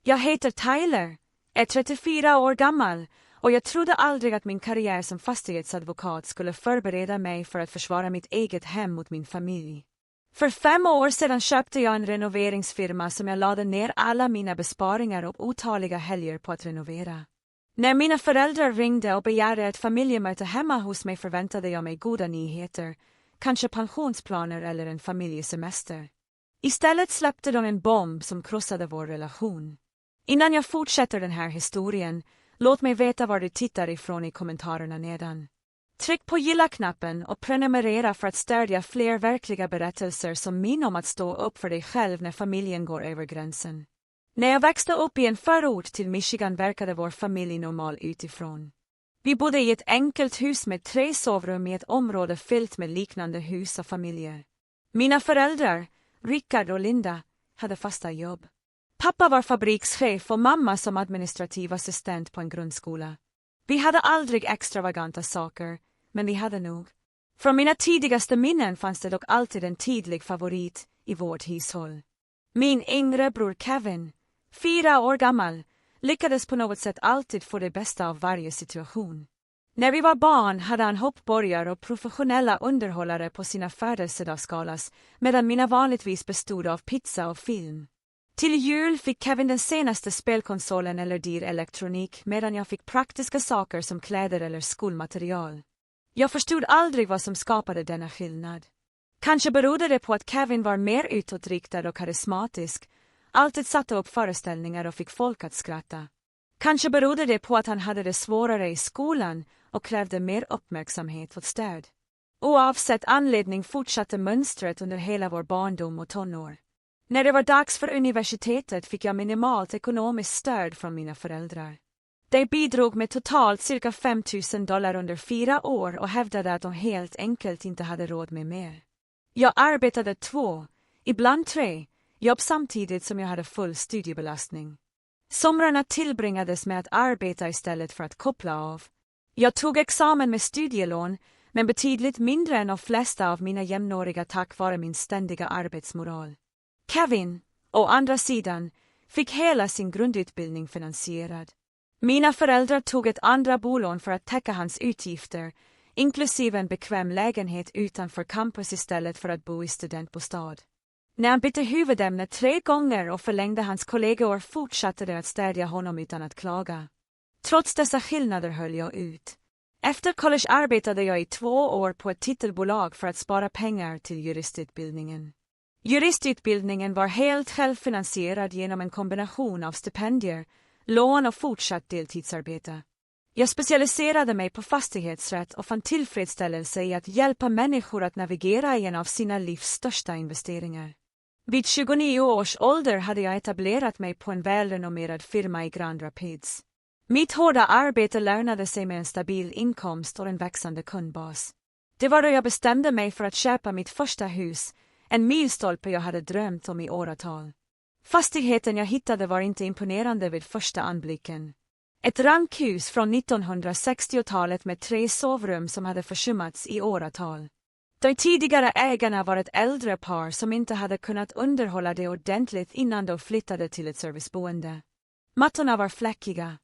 Jag heter Tyler, är 34 år gammal och jag trodde aldrig att min karriär som fastighetsadvokat skulle förbereda mig för att försvara mitt eget hem mot min familj. För 5 år sedan köpte jag en renoveringsfirma som jag lade ner alla mina besparingar och otaliga helger på att renovera. När mina föräldrar ringde och begärde ett familjemöte hemma hos mig förväntade jag mig goda nyheter, kanske pensionsplaner eller en familjesemester. Istället släppte de en bomb som krossade vår relation. Innan jag fortsätter den här historien, låt mig veta var du tittar ifrån i kommentarerna nedan. Tryck på gilla-knappen och prenumerera för att stödja fler verkliga berättelser som min om att stå upp för dig själv när familjen går över gränsen. När jag växte upp i en förort till Michigan verkade vår familj normal utifrån. Vi bodde i ett enkelt hus med 3 sovrum i ett område fyllt med liknande hus och familjer. Mina föräldrar, Rickard och Linda, hade fasta jobb. Pappa var fabrikschef och mamma som administrativ assistent på en grundskola. Vi hade aldrig extravaganta saker, men vi hade nog. Från mina tidigaste minnen fanns det dock alltid en tydlig favorit i vårt hushåll. Min yngre bror Kevin, 4 år gammal, lyckades på något sätt alltid få det bästa av varje situation. När vi var barn hade han hoppborgar och professionella underhållare på sina födelsedagsgalas, medan mina vanligtvis bestod av pizza och film. Till jul fick Kevin den senaste spelkonsolen eller dyr elektronik, medan jag fick praktiska saker som kläder eller skolmaterial. Jag förstod aldrig vad som skapade denna skillnad. Kanske berodde det på att Kevin var mer utåtriktad och karismatisk, alltid satte upp föreställningar och fick folk att skratta. Kanske berodde det på att han hade det svårare i skolan och krävde mer uppmärksamhet och stöd. Oavsett anledning fortsatte mönstret under hela vår barndom och tonår. När det var dags för universitetet fick jag minimalt ekonomiskt stöd från mina föräldrar. De bidrog med totalt cirka $5,000 under 4 år och hävdade att de helt enkelt inte hade råd med mer. Jag arbetade 2, ibland 3, jobb samtidigt som jag hade full studiebelastning. Somrarna tillbringades med att arbeta istället för att koppla av. Jag tog examen med studielån, men betydligt mindre än de flesta av mina jämnåriga tack vare min ständiga arbetsmoral. Kevin, å andra sidan, fick hela sin grundutbildning finansierad. Mina föräldrar tog ett andra bolån för att täcka hans utgifter, inklusive en bekväm lägenhet utanför campus istället för att bo i studentbostad. När han bytte huvudämne 3 gånger och förlängde hans kollegor fortsatte det att städja honom utan att klaga. Trots dessa skillnader höll jag ut. Efter college arbetade jag i 2 år på ett titelbolag för att spara pengar till juristutbildningen. Juristutbildningen var helt självfinansierad genom en kombination av stipendier, lån och fortsatt deltidsarbete. Jag specialiserade mig på fastighetsrätt och fann tillfredsställelse i att hjälpa människor att navigera i en av sina livs största investeringar. Vid 29 års ålder hade jag etablerat mig på en välrenommerad firma i Grand Rapids. Mitt hårda arbete lönade sig med en stabil inkomst och en växande kundbas. Det var då jag bestämde mig för att köpa mitt första hus, en milstolpe jag hade drömt om i åratal. Fastigheten jag hittade var inte imponerande vid första anblicken. Ett rankhus från 1960-talet med 3 sovrum som hade försummats i åratal. De tidigare ägarna var ett äldre par som inte hade kunnat underhålla det ordentligt innan de flyttade till ett serviceboende. Mattorna var fläckiga.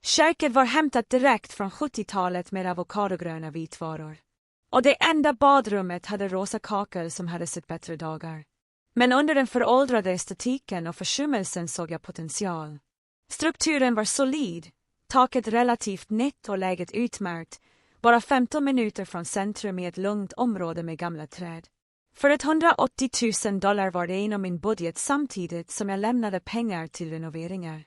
Köket var hämtat direkt från 70-talet med avokadogröna vitvaror. Och det enda badrummet hade rosa kakel som hade sett bättre dagar. Men under den föråldrade estetiken och försummelsen såg jag potential. Strukturen var solid, taket relativt nytt och läget utmärkt, bara 15 minuter från centrum i ett lugnt område med gamla träd. För $180,000 var det inom min budget samtidigt som jag lämnade pengar till renoveringar.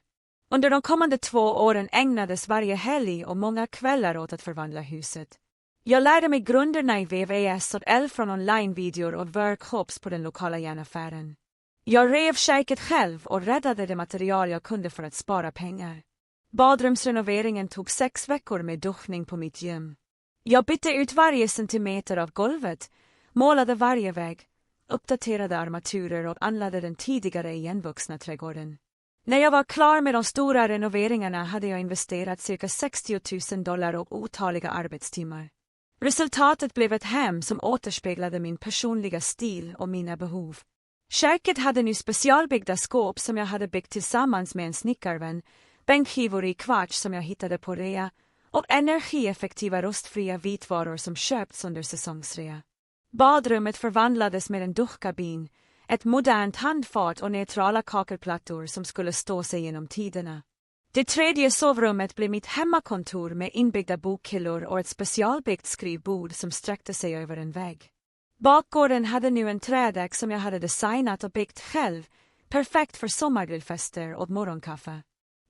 Under de kommande 2 åren ägnades varje helg och många kvällar åt att förvandla huset. Jag lärde mig grunderna i VVS och L från online-videor och workshops på den lokala järnaffären. Jag rev köket själv och räddade det material jag kunde för att spara pengar. Badrumsrenoveringen tog 6 veckor med duschning på mitt gym. Jag bytte ut varje centimeter av golvet, målade varje vägg, uppdaterade armaturer och anlade den tidigare igenvuxna trädgården. När jag var klar med de stora renoveringarna hade jag investerat cirka $60,000 och otaliga arbetstimmar. Resultatet blev ett hem som återspeglade min personliga stil och mina behov. Köket hade nu specialbyggda skåp som jag hade byggt tillsammans med en snickarvän, bänkskivor i kvarts som jag hittade på rea och energieffektiva rostfria vitvaror som köpts under säsongsrea. Badrummet förvandlades med en duschkabin, ett modernt handfat och neutrala kakelplattor som skulle stå sig genom tiderna. Det tredje sovrummet blev mitt hemmakontor med inbyggda bokhyllor och ett specialbyggt skrivbord som sträckte sig över en vägg. Bakgården hade nu en trädäck som jag hade designat och byggt själv, perfekt för sommargrillfester och morgonkaffe.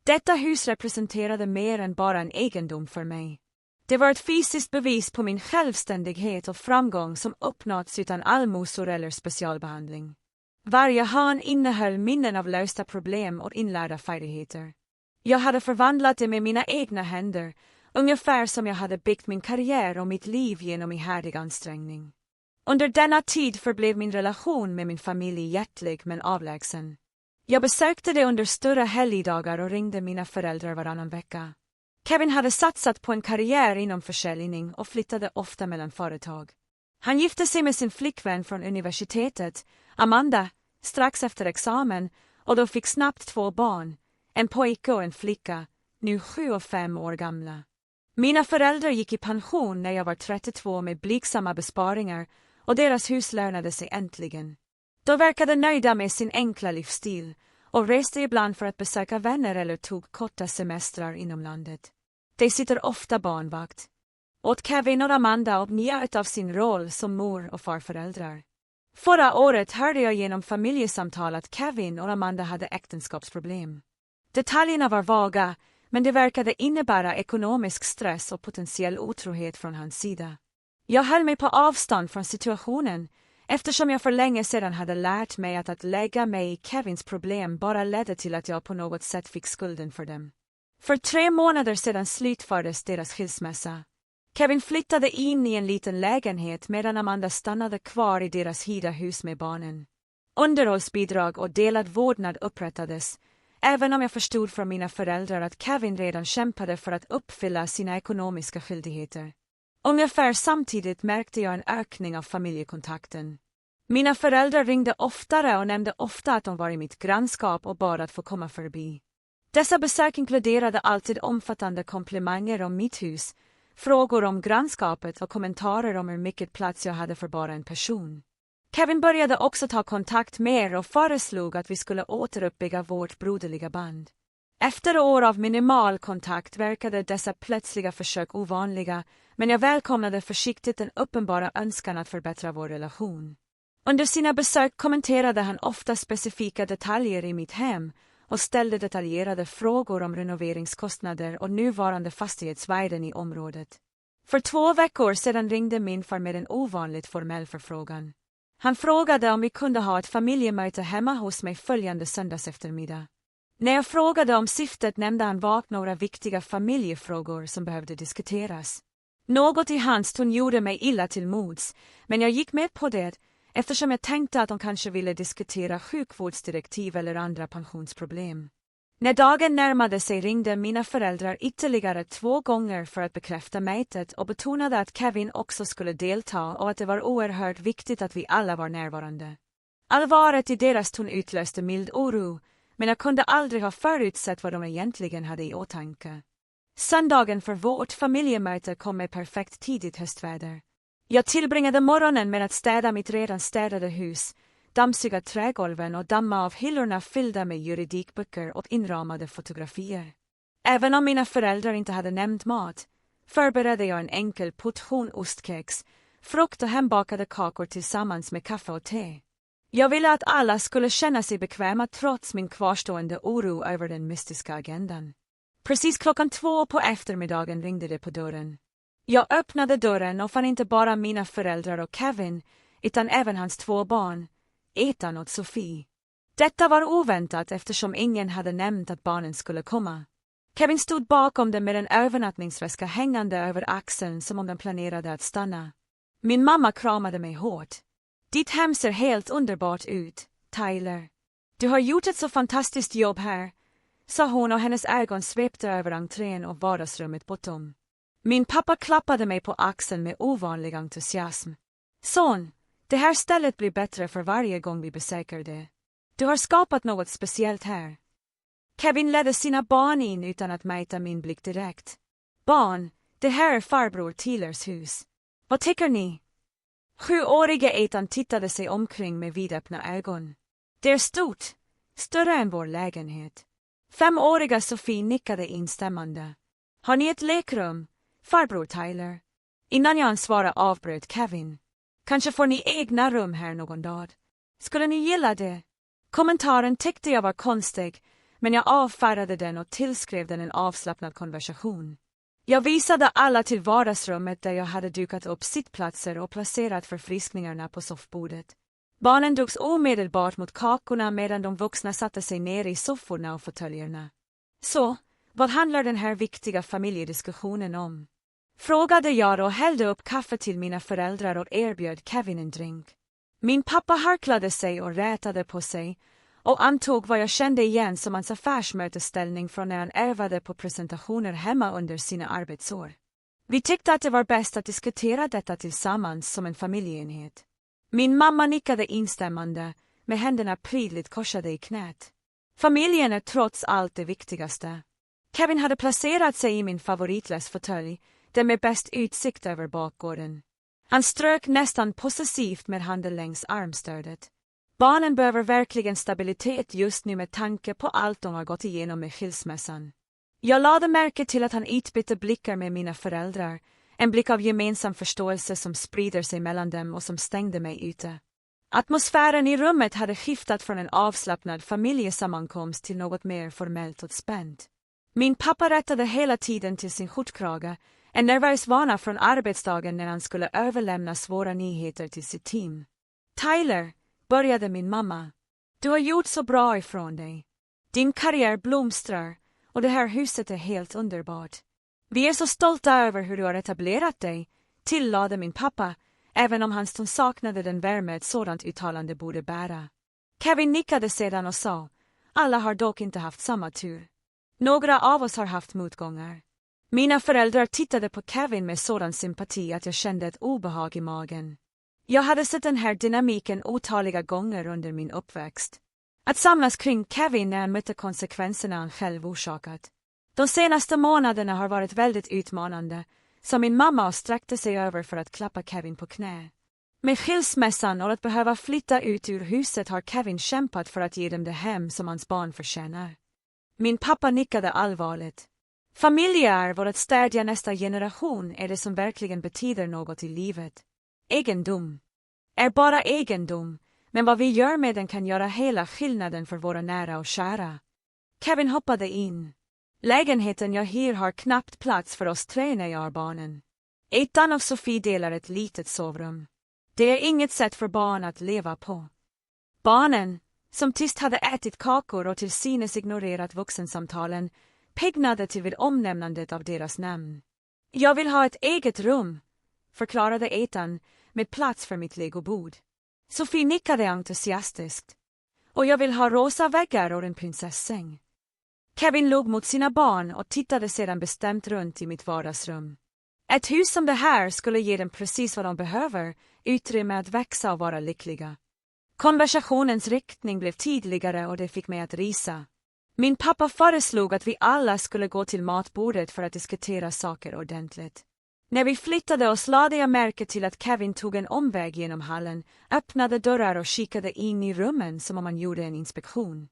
Detta hus representerade mer än bara en egendom för mig. Det var ett fysiskt bevis på min självständighet och framgång som uppnåtts utan allmosor eller specialbehandling. Varje hörn innehöll minnen av lösta problem och inlärda färdigheter. Jag hade förvandlat det med mina egna händer, ungefär som jag hade byggt min karriär och mitt liv genom ihärdig ansträngning. Under denna tid förblev min relation med min familj hjärtlig men avlägsen. Jag besökte det under större helgdagar och ringde mina föräldrar varannan vecka. Kevin hade satsat på en karriär inom försäljning och flyttade ofta mellan företag. Han gifte sig med sin flickvän från universitetet, Amanda, strax efter examen och då fick snabbt 2 barn, en pojke och en flicka, nu 7 och 5 år gamla. Mina föräldrar gick i pension när jag var 32 med blygsamma besparingar och deras hus lönade sig äntligen. De verkade nöjda med sin enkla livsstil och reste ibland för att besöka vänner eller tog korta semestrar inom landet. De sitter ofta barnvakt. Åt Kevin och Amanda och njöt av sin roll som mor- och farföräldrar. Förra året hörde jag genom familjesamtal att Kevin och Amanda hade äktenskapsproblem. Detaljerna var vaga, men det verkade innebära ekonomisk stress och potentiell otrohet från hans sida. Jag höll mig på avstånd från situationen, eftersom jag för länge sedan hade lärt mig att lägga mig i Kevins problem bara ledde till att jag på något sätt fick skulden för dem. För 3 månader sedan slutfördes deras skilsmässa. Kevin flyttade in i en liten lägenhet medan Amanda stannade kvar i deras hyrda hus med barnen. Underhållsbidrag och delad vårdnad upprättades, även om jag förstod från mina föräldrar att Kevin redan kämpade för att uppfylla sina ekonomiska skyldigheter. Ungefär samtidigt märkte jag en ökning av familjekontakten. Mina föräldrar ringde oftare och nämnde ofta att de var i mitt grannskap och bad att få komma förbi. Dessa besök inkluderade alltid omfattande komplimanger om mitt hus, frågor om grannskapet och kommentarer om hur mycket plats jag hade för bara en person. Kevin började också ta kontakt mer och föreslog att vi skulle återuppbygga vårt broderliga band. Efter år av minimal kontakt verkade dessa plötsliga försök ovanliga, men jag välkomnade försiktigt den uppenbara önskan att förbättra vår relation. Under sina besök kommenterade han ofta specifika detaljer i mitt hem och ställde detaljerade frågor om renoveringskostnader och nuvarande fastighetsvärden i området. För 2 veckor sedan ringde min far med en ovanligt formell förfrågan. Han frågade om vi kunde ha ett familjemöte hemma hos mig följande söndags eftermiddag. När jag frågade om syftet nämnde han vagt några viktiga familjefrågor som behövde diskuteras. Något i hans ton gjorde mig illa till mods, men jag gick med på det eftersom jag tänkte att de kanske ville diskutera sjukvårdsdirektiv eller andra pensionsproblem. När dagen närmade sig ringde mina föräldrar ytterligare 2 gånger för att bekräfta mötet och betonade att Kevin också skulle delta och att det var oerhört viktigt att vi alla var närvarande. Allvaret i deras ton utlöste mild oro, men jag kunde aldrig ha förutsett vad de egentligen hade i åtanke. Söndagen för vårt familjemöte kom med perfekt tidigt höstväder. Jag tillbringade morgonen med att städa mitt redan städade hus, dammsuga trägolven och damma av hyllorna fyllda med juridikböcker och inramade fotografier. Även om mina föräldrar inte hade nämnt mat, förberedde jag en enkel portion ostkex, frukt och hembakade kakor tillsammans med kaffe och te. Jag ville att alla skulle känna sig bekväma trots min kvarstående oro över den mystiska agendan. Precis 2:00 på eftermiddagen ringde det på dörren. Jag öppnade dörren och fann inte bara mina föräldrar och Kevin, utan även hans 2 barn, Ethan och Sofie. Detta var oväntat eftersom ingen hade nämnt att barnen skulle komma. Kevin stod bakom dem med en övernattningsväska hängande över axeln som om de planerade att stanna. Min mamma kramade mig hårt. Ditt hem ser helt underbart ut, Tyler. Du har gjort ett så fantastiskt jobb här, sa hon och hennes ögon svepte över entrén och vardagsrummet bortom. Min pappa klappade mig på axeln med ovanlig entusiasm. Son, Det här stället blir bättre för varje gång vi besöker det. Du har skapat något speciellt här. Kevin ledde sina barn in utan att mäta min blick direkt. Barn, det här är farbror Tylers hus. Vad tycker ni? 7-åriga Ethan tittade sig omkring med vidöppna ögon. Det är stort, större än vår lägenhet. 5-åriga Sofie nickade instämmande. Har ni ett lekrum, farbror Tyler? Innan jag svarade avbröt Kevin. Kanske får ni egna rum här någon dag. Skulle ni gilla det? Kommentaren tyckte jag var konstig, men jag avfärdade den och tillskrev den en avslappnad konversation. Jag visade alla till vardagsrummet där jag hade dukat upp sittplatser och placerat förfriskningarna på soffbordet. Barnen drogs omedelbart mot kakorna medan de vuxna satte sig ner i sofforna och fåtöljerna. Så, vad handlar den här viktiga familjediskussionen om? Frågade jag och hällde upp kaffe till mina föräldrar och erbjöd Kevin en drink. Min pappa harklade sig och rätade på sig och antog vad jag kände igen som hans affärsmötesställning från när han ärvade på presentationer hemma under sina arbetsår. Vi tyckte att det var bäst att diskutera detta tillsammans som en familjeenhet. Min mamma nickade instämmande, med händerna prydligt korsade i knät. Familjen är trots allt det viktigaste. Kevin hade placerat sig i min favoritläsfåtölj, den med bäst utsikt över bakgården. Han strök nästan possessivt med handen längs armstödet. Barnen behöver verkligen stabilitet just nu med tanke på allt de har gått igenom med skilsmässan. Jag lade märke till att han utbytte blickar med mina föräldrar, en blick av gemensam förståelse som sprider sig mellan dem och som stängde mig ute. Atmosfären i rummet hade skiftat från en avslappnad familjesammankomst till något mer formellt och spänt. Min pappa rättade hela tiden till sin skjortkrage, en nervös vana från arbetsdagen när han skulle överlämna svåra nyheter till sitt team. Tyler, började min mamma. Du har gjort så bra ifrån dig. Din karriär blomstrar och det här huset är helt underbart. Vi är så stolta över hur du har etablerat dig, tillade min pappa, även om hans ton saknade den värme ett sådant uttalande borde bära. Kevin nickade sedan och sa, alla har dock inte haft samma tur. Några av oss har haft motgångar. Mina föräldrar tittade på Kevin med sådan sympati att jag kände ett obehag i magen. Jag hade sett den här dynamiken otaliga gånger under min uppväxt. Att samlas kring Kevin när han mötte konsekvenserna han själv orsakat. De senaste månaderna har varit väldigt utmanande, så min mamma sträckte sig över för att klappa Kevin på knä. Med skilsmässan och att behöva flytta ut ur huset har Kevin kämpat för att ge dem det hem som hans barn förtjänar. Min pappa nickade allvarligt. Familjearv och att stödja nästa generation är det som verkligen betyder något i livet. Egendom är bara egendom, men vad vi gör med den kan göra hela skillnaden för våra nära och kära. Kevin hoppade in. Lägenheten jag hyr har knappt plats för oss 3 när jag har barnen. Ethan och Sofie delar ett litet sovrum. Det är inget sätt för barn att leva på. Barnen, som tyst hade ätit kakor och till synes ignorerat vuxensamtalen, piggnade till vid omnämnandet av deras namn. Jag vill ha ett eget rum, förklarade Ethan, med plats för mitt legobord. Sofie nickade entusiastiskt. Och jag vill ha rosa väggar och en prinsessäng. Kevin log mot sina barn och tittade sedan bestämt runt i mitt vardagsrum. Ett hus som det här skulle ge dem precis vad de behöver, utrymme att växa och vara lyckliga. Konversationens riktning blev tydligare och det fick mig att risa. Min pappa föreslog att vi alla skulle gå till matbordet för att diskutera saker ordentligt. När vi flyttade oss lade jag märke till att Kevin tog en omväg genom hallen, öppnade dörrar och kikade in i rummen som om han gjorde en inspektion.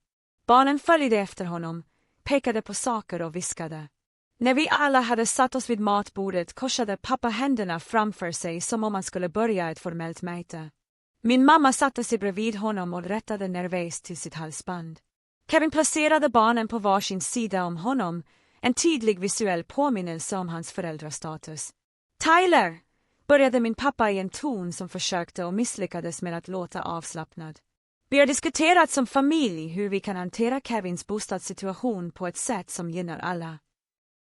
Barnen följde efter honom, pekade på saker och viskade. När vi alla hade satt oss vid matbordet korsade pappa händerna framför sig som om han skulle börja ett formellt möte. Min mamma satte sig bredvid honom och rättade nervöst till sitt halsband. Kevin placerade barnen på varsin sida om honom, en tydlig visuell påminnelse om hans föräldrastatus. Tyler, började min pappa i en ton som försökte och misslyckades med att låta avslappnad. Vi har diskuterat som familj hur vi kan hantera Kevins bostadssituation på ett sätt som gynnar alla.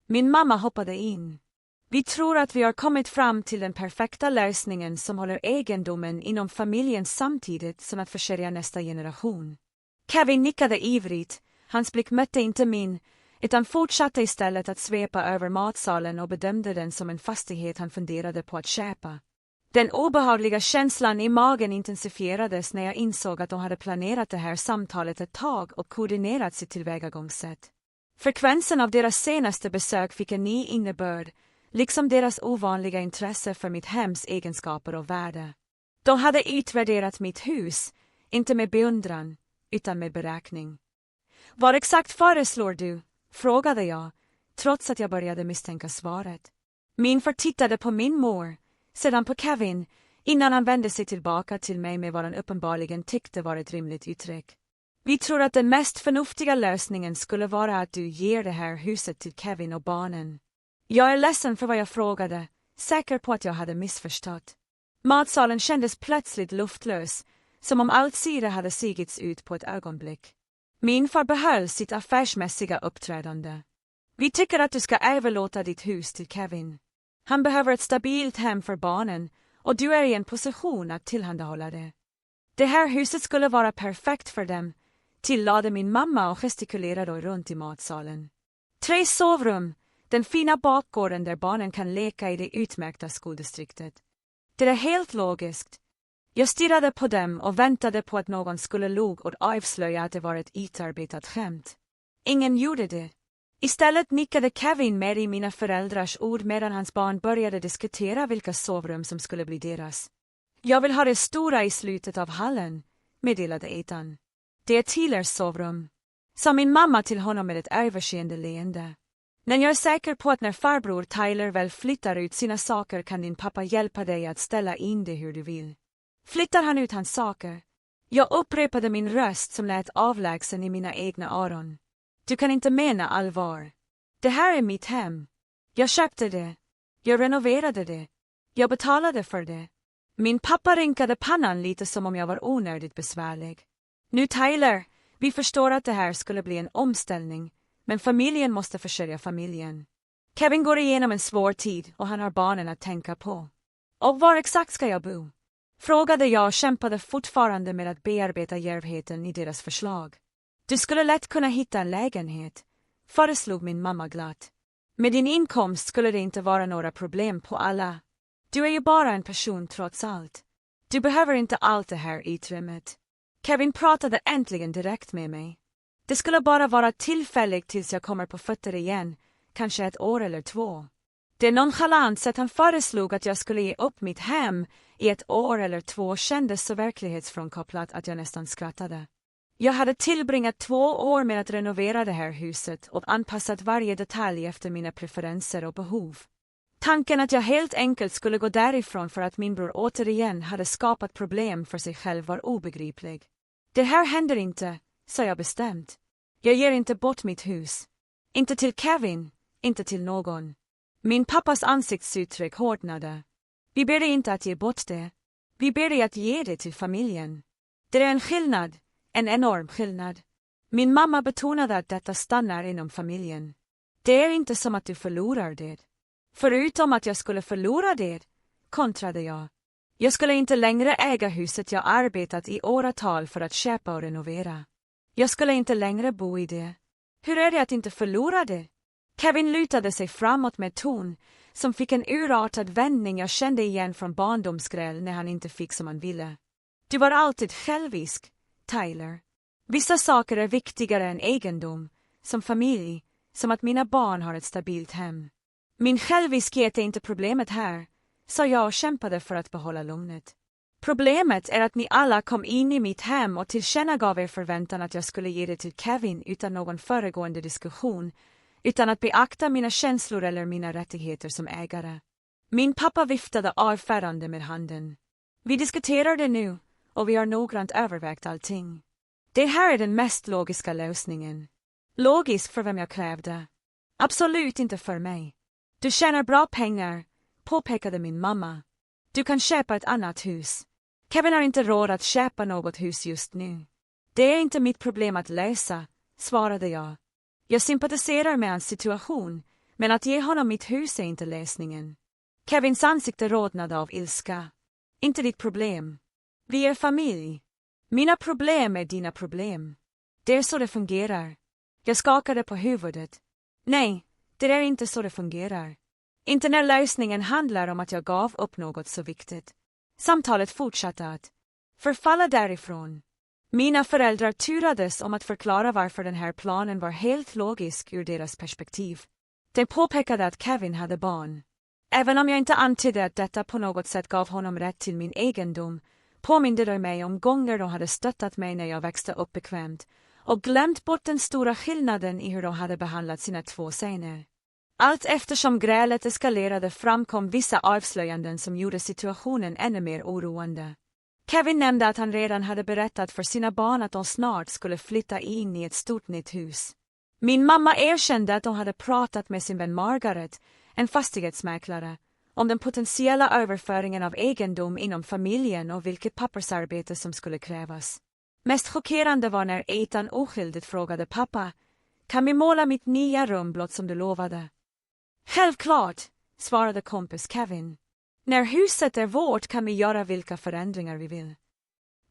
Min mamma hoppade in. Vi tror att vi har kommit fram till den perfekta lösningen som håller egendomen inom familjen samtidigt som att försörja nästa generation. Kevin nickade ivrigt, hans blick mötte inte min, utan fortsatte istället att svepa över matsalen och bedömde den som en fastighet han funderade på att köpa. Den obehagliga känslan i magen intensifierades när jag insåg att de hade planerat det här samtalet ett tag och koordinerat sitt tillvägagångssätt. Frekvensen av deras senaste besök fick en ny innebörd, liksom deras ovanliga intresse för mitt hems egenskaper och värde. De hade utvärderat mitt hus, inte med beundran, utan med beräkning. Vad exakt föreslår du? Frågade jag, trots att jag började misstänka svaret. Min far tittade på min mor, sedan på Kevin, innan han vände sig tillbaka till mig med vad han uppenbarligen tyckte var ett rimligt uttryck. Vi tror att den mest förnuftiga lösningen skulle vara att du ger det här huset till Kevin och barnen. Jag är ledsen för vad jag frågade, säker på att jag hade missförstått. Matsalen kändes plötsligt luftlös, som om allt syre hade sigits ut på ett ögonblick. Min far behöll sitt affärsmässiga uppträdande. Vi tycker att du ska överlåta ditt hus till Kevin. Han behöver ett stabilt hem för barnen och du är i en position att tillhandahålla det. Det här huset skulle vara perfekt för dem, tillade min mamma och gestikulerade runt i matsalen. 3 sovrum, den fina bakgården där barnen kan leka i det utmärkta skoldistriktet. Det är helt logiskt. Jag stirrade på dem och väntade på att någon skulle log och avslöja att det var ett utarbetat skämt. Ingen gjorde det. Istället nickade Kevin med i mina föräldrars ord medan hans barn började diskutera vilka sovrum som skulle bli deras. Jag vill ha det stora i slutet av hallen, meddelade Ethan. Det är Tylers sovrum, sa min mamma till honom med ett överseende leende. Men jag är säker på att när farbror Tyler väl flyttar ut sina saker kan din pappa hjälpa dig att ställa in det hur du vill. Flyttar han ut hans saker? Jag upprepade min röst som lät avlägsen i mina egna öron. Du kan inte mena allvar. Det här är mitt hem. Jag köpte det. Jag renoverade det. Jag betalade för det. Min pappa rynkade pannan lite som om jag var onödigt besvärlig. Nu Tyler, vi förstår att det här skulle bli en omställning, men familjen måste försörja familjen. Kevin går igenom en svår tid och han har barnen att tänka på. Och var exakt ska jag bo? Frågade jag och kämpade fortfarande med att bearbeta djärvheten i deras förslag. Du skulle lätt kunna hitta en lägenhet, föreslog min mamma glatt. Med din inkomst skulle det inte vara några problem på alla. Du är ju bara en person trots allt. Du behöver inte allt det här utrymmet. Kevin pratade äntligen direkt med mig. Det skulle bara vara tillfälligt tills jag kommer på fötter igen, kanske 1 år eller 2. Det nonchalant sätt han föreslog att jag skulle ge upp mitt hem i 1 år eller 2 kändes så verklighetsfrånkopplat att jag nästan skrattade. Jag hade tillbringat 2 år med att renovera det här huset och anpassat varje detalj efter mina preferenser och behov. Tanken att jag helt enkelt skulle gå därifrån för att min bror återigen hade skapat problem för sig själv var obegriplig. Det här händer inte, sa jag bestämt. Jag ger inte bort mitt hus. Inte till Kevin, inte till någon. Min pappas ansiktsuttryck hårdnade. Vi ber dig inte att ge bort det. Vi ber dig att ge det till familjen. Det är en skillnad, en enorm skillnad. Min mamma betonade att detta stannar inom familjen. Det är inte som att du förlorar det. Förutom att jag skulle förlora det, kontrade jag. Jag skulle inte längre äga huset jag arbetat i åratal för att köpa och renovera. Jag skulle inte längre bo i det. Hur är det att inte förlora det? Kevin lutade sig framåt med ton som fick en urartad vändning jag kände igen från barndomsgräl när han inte fick som han ville. Du var alltid självisk, Tyler. Vissa saker är viktigare än egendom, som familj, som att mina barn har ett stabilt hem. Min själviskhet är inte problemet här, sa jag och kämpade för att behålla lugnet. Problemet är att ni alla kom in i mitt hem och tillkännagav er förväntan att jag skulle ge det till Kevin utan någon föregående diskussion, utan att beakta mina känslor eller mina rättigheter som ägare. Min pappa viftade avfärande med handen. Vi diskuterar det nu, och vi har noggrant övervägt allting. Det här är den mest logiska lösningen. Logisk för vem jag krävde. Absolut inte för mig. Du tjänar bra pengar, påpekade min mamma. Du kan köpa ett annat hus. Kevin har inte råd att köpa något hus just nu. Det är inte mitt problem att lösa, svarade jag. Jag sympatiserar med hans situation, men att ge honom mitt hus är inte lösningen. Kevins ansikte rodnade av ilska. Inte ditt problem. Vi är familj. Mina problem är dina problem. Det är så det fungerar. Jag skakade på huvudet. Nej, det är inte så det fungerar. Inte när lösningen handlar om att jag gav upp något så viktigt. Samtalet fortsatte att förfalla därifrån. Mina föräldrar turades om att förklara varför den här planen var helt logisk ur deras perspektiv. De påpekade att Kevin hade barn. Även om jag inte antydde att detta på något sätt gav honom rätt till min egendom, påminde de mig om gånger de hade stöttat mig när jag växte upp bekvämt och glömt bort den stora skillnaden i hur de hade behandlat sina 2 söner. Allt eftersom grälet eskalerade framkom vissa avslöjanden som gjorde situationen ännu mer oroande. Kevin nämnde att han redan hade berättat för sina barn att de snart skulle flytta in i ett stort nytt hus. Min mamma erkände att de hade pratat med sin vän Margaret, en fastighetsmäklare, om den potentiella överföringen av egendom inom familjen och vilket pappersarbete som skulle krävas. Mest chockerande var när Ethan oskyldigt frågade pappa, kan vi måla mitt nya rum blott som du lovade? Självklart, svarade kompis Kevin. När huset är vårt kan vi göra vilka förändringar vi vill.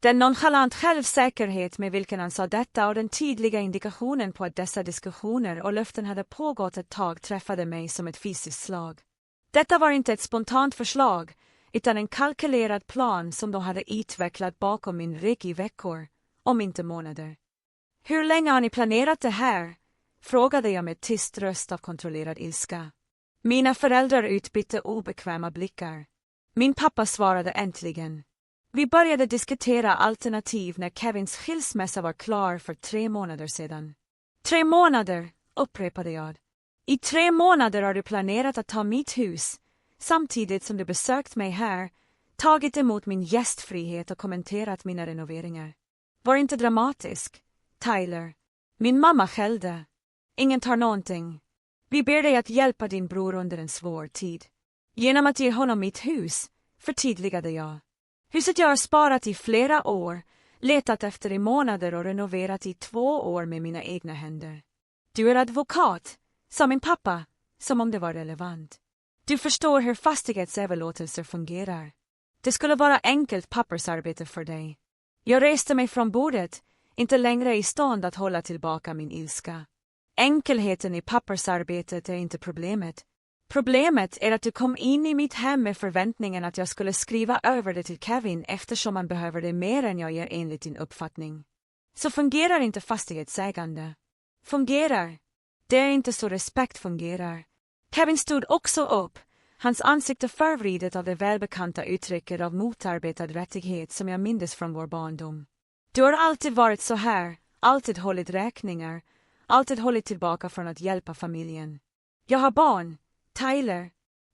Den nonchalant självsäkerhet med vilken han sa detta och den tydliga indikationen på att dessa diskussioner och löften hade pågått ett tag träffade mig som ett fysiskt slag. Detta var inte ett spontant förslag, utan en kalkylerad plan som de hade utvecklat bakom min rygg i veckor, om inte månader. Hur länge har ni planerat det här? Frågade jag med tyst röst av kontrollerad ilska. Mina föräldrar utbytte obekväma blickar. Min pappa svarade äntligen. Vi började diskutera alternativ när Kevins skilsmässa var klar för 3 månader sedan. 3 månader, upprepade jag. I 3 månader har du planerat att ta mitt hus, samtidigt som du besökt mig här, tagit emot min gästfrihet och kommenterat mina renoveringar. Var inte dramatisk, Tyler. Min mamma skällde. Ingen tar någonting. Vi ber dig att hjälpa din bror under en svår tid. Genom att ge honom mitt hus, förtydligade jag. Huset jag har sparat i flera år, letat efter i månader och renoverat i 2 år med mina egna händer. Du är advokat, sa min pappa, som om det var relevant. Du förstår hur fastighetsöverlåtelser fungerar. Det skulle vara enkelt pappersarbete för dig. Jag reste mig från bordet, inte längre i stånd att hålla tillbaka min ilska. Enkelheten i pappersarbetet är inte problemet. Problemet är att du kom in i mitt hem med förväntningen att jag skulle skriva över det till Kevin eftersom man behöver det mer än jag ger enligt din uppfattning. Så fungerar inte fastighetsägande. Fungerar. Det är inte så respekt fungerar. Kevin stod också upp, hans ansikte förvridet av det välbekanta uttrycket av motarbetad rättighet som jag mindes från vår barndom. Du har alltid varit så här, alltid hållit räkningar, alltid hållit tillbaka från att hjälpa familjen. Jag har barn, Tyler.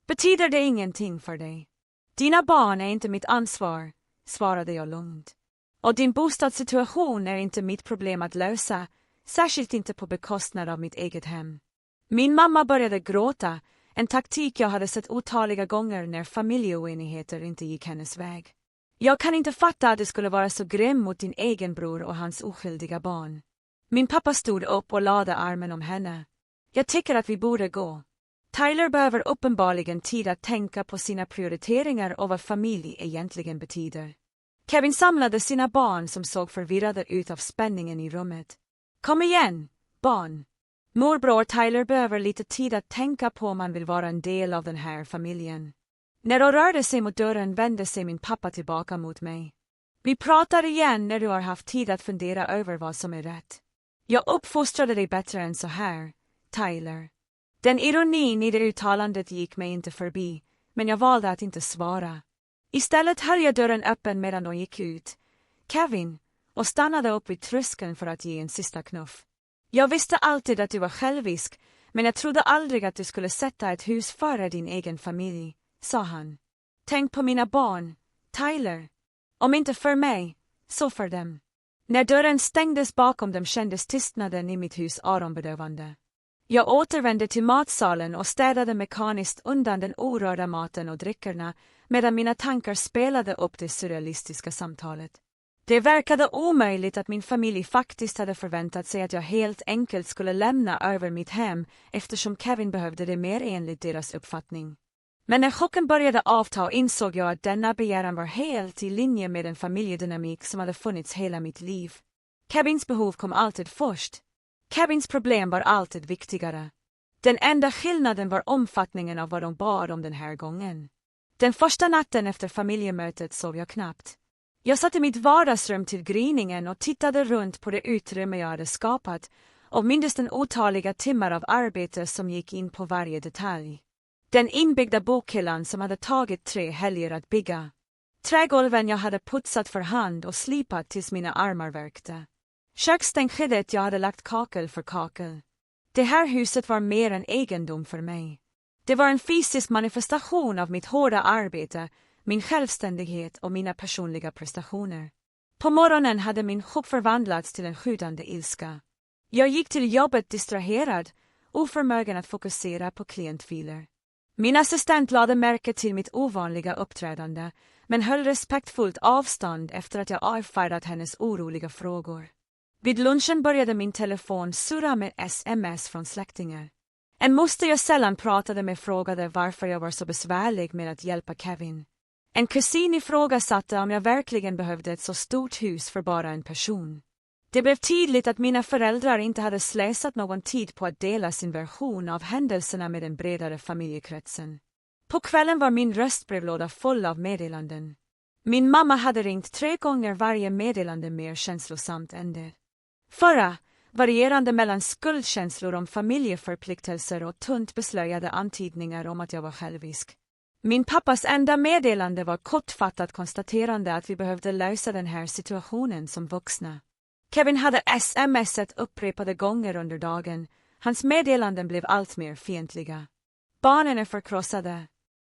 Betyder det ingenting för dig? Dina barn är inte mitt ansvar, svarade jag lugnt. Och din bostadssituation är inte mitt problem att lösa, särskilt inte på bekostnad av mitt eget hem. Min mamma började gråta, en taktik jag hade sett otaliga gånger när familjeoenigheter inte gick hennes väg. Jag kan inte fatta att det skulle vara så grym mot din egen bror och hans oskyldiga barn. Min pappa stod upp och lade armen om henne. Jag tycker att vi borde gå. Tyler behöver uppenbarligen tid att tänka på sina prioriteringar och vad familj egentligen betyder. Kevin samlade sina barn som såg förvirrade ut av spänningen i rummet. Kom igen, barn. Morbror Tyler behöver lite tid att tänka på om han vill vara en del av den här familjen. När de rörde sig mot dörren vände sig min pappa tillbaka mot mig. Vi pratar igen när du har haft tid att fundera över vad som är rätt. Jag uppfostrade dig bättre än så här, Tyler. Den ironin i det uttalandet gick mig inte förbi, men jag valde att inte svara. Istället höll jag dörren öppen medan de gick ut, Kevin, och stannade upp vid tröskeln för att ge en sista knuff. Jag visste alltid att du var självisk, men jag trodde aldrig att du skulle sätta ett hus före din egen familj, sa han. Tänk på mina barn, Tyler. Om inte för mig, så för dem. När dörren stängdes bakom dem kändes tystnaden i mitt hus öronbedövande. Jag återvände till matsalen och städade mekaniskt undan den orörda maten och dryckerna medan mina tankar spelade upp det surrealistiska samtalet. Det verkade omöjligt att min familj faktiskt hade förväntat sig att jag helt enkelt skulle lämna över mitt hem eftersom Kevin behövde det mer enligt deras uppfattning. Men när chocken började avta insåg jag att denna begäran var helt i linje med en familjedynamik som hade funnits hela mitt liv. Kevins behov kom alltid först. Kevins problem var alltid viktigare. Den enda skillnaden var omfattningen av vad de bad om den här gången. Den första natten efter familjemötet sov jag knappt. Jag satt i mitt vardagsrum till gryningen och tittade runt på det utrymme jag hade skapat och mindes den otaliga timmar av arbete som gick in på varje detalj. Den inbyggda bokhyllan som hade tagit 3 helger att bygga. Trägolven jag hade putsat för hand och slipat tills mina armar värkte. Köksstänkskedet jag hade lagt kakel för kakel. Det här huset var mer än egendom för mig. Det var en fysisk manifestation av mitt hårda arbete, min självständighet och mina personliga prestationer. På morgonen hade min chock förvandlats till en sjudande ilska. Jag gick till jobbet distraherad, oförmögen att fokusera på klientfiler. Min assistent lade märke till mitt ovanliga uppträdande, men höll respektfullt avstånd efter att jag avfärdat hennes oroliga frågor. Vid lunchen började min telefon surra med sms från släktingar. En moster jag sällan pratade med frågade varför jag var så besvärlig med att hjälpa Kevin. En kusin ifrågasatte om jag verkligen behövde ett så stort hus för bara en person. Det blev tydligt att mina föräldrar inte hade slösat någon tid på att dela sin version av händelserna med den bredare familjekretsen. På kvällen var min röstbrevlåda full av meddelanden. Min mamma hade ringt 3 gånger, varje meddelande mer känslosamt än det förra, varierande mellan skuldkänslor om familjeförpliktelser och tunt beslöjade antydningar om att jag var självisk. Min pappas enda meddelande var kortfattat konstaterande att vi behövde lösa den här situationen som vuxna. Kevin hade smsat upprepade gånger under dagen. Hans meddelanden blev allt mer fientliga. Barnen är förkrossade.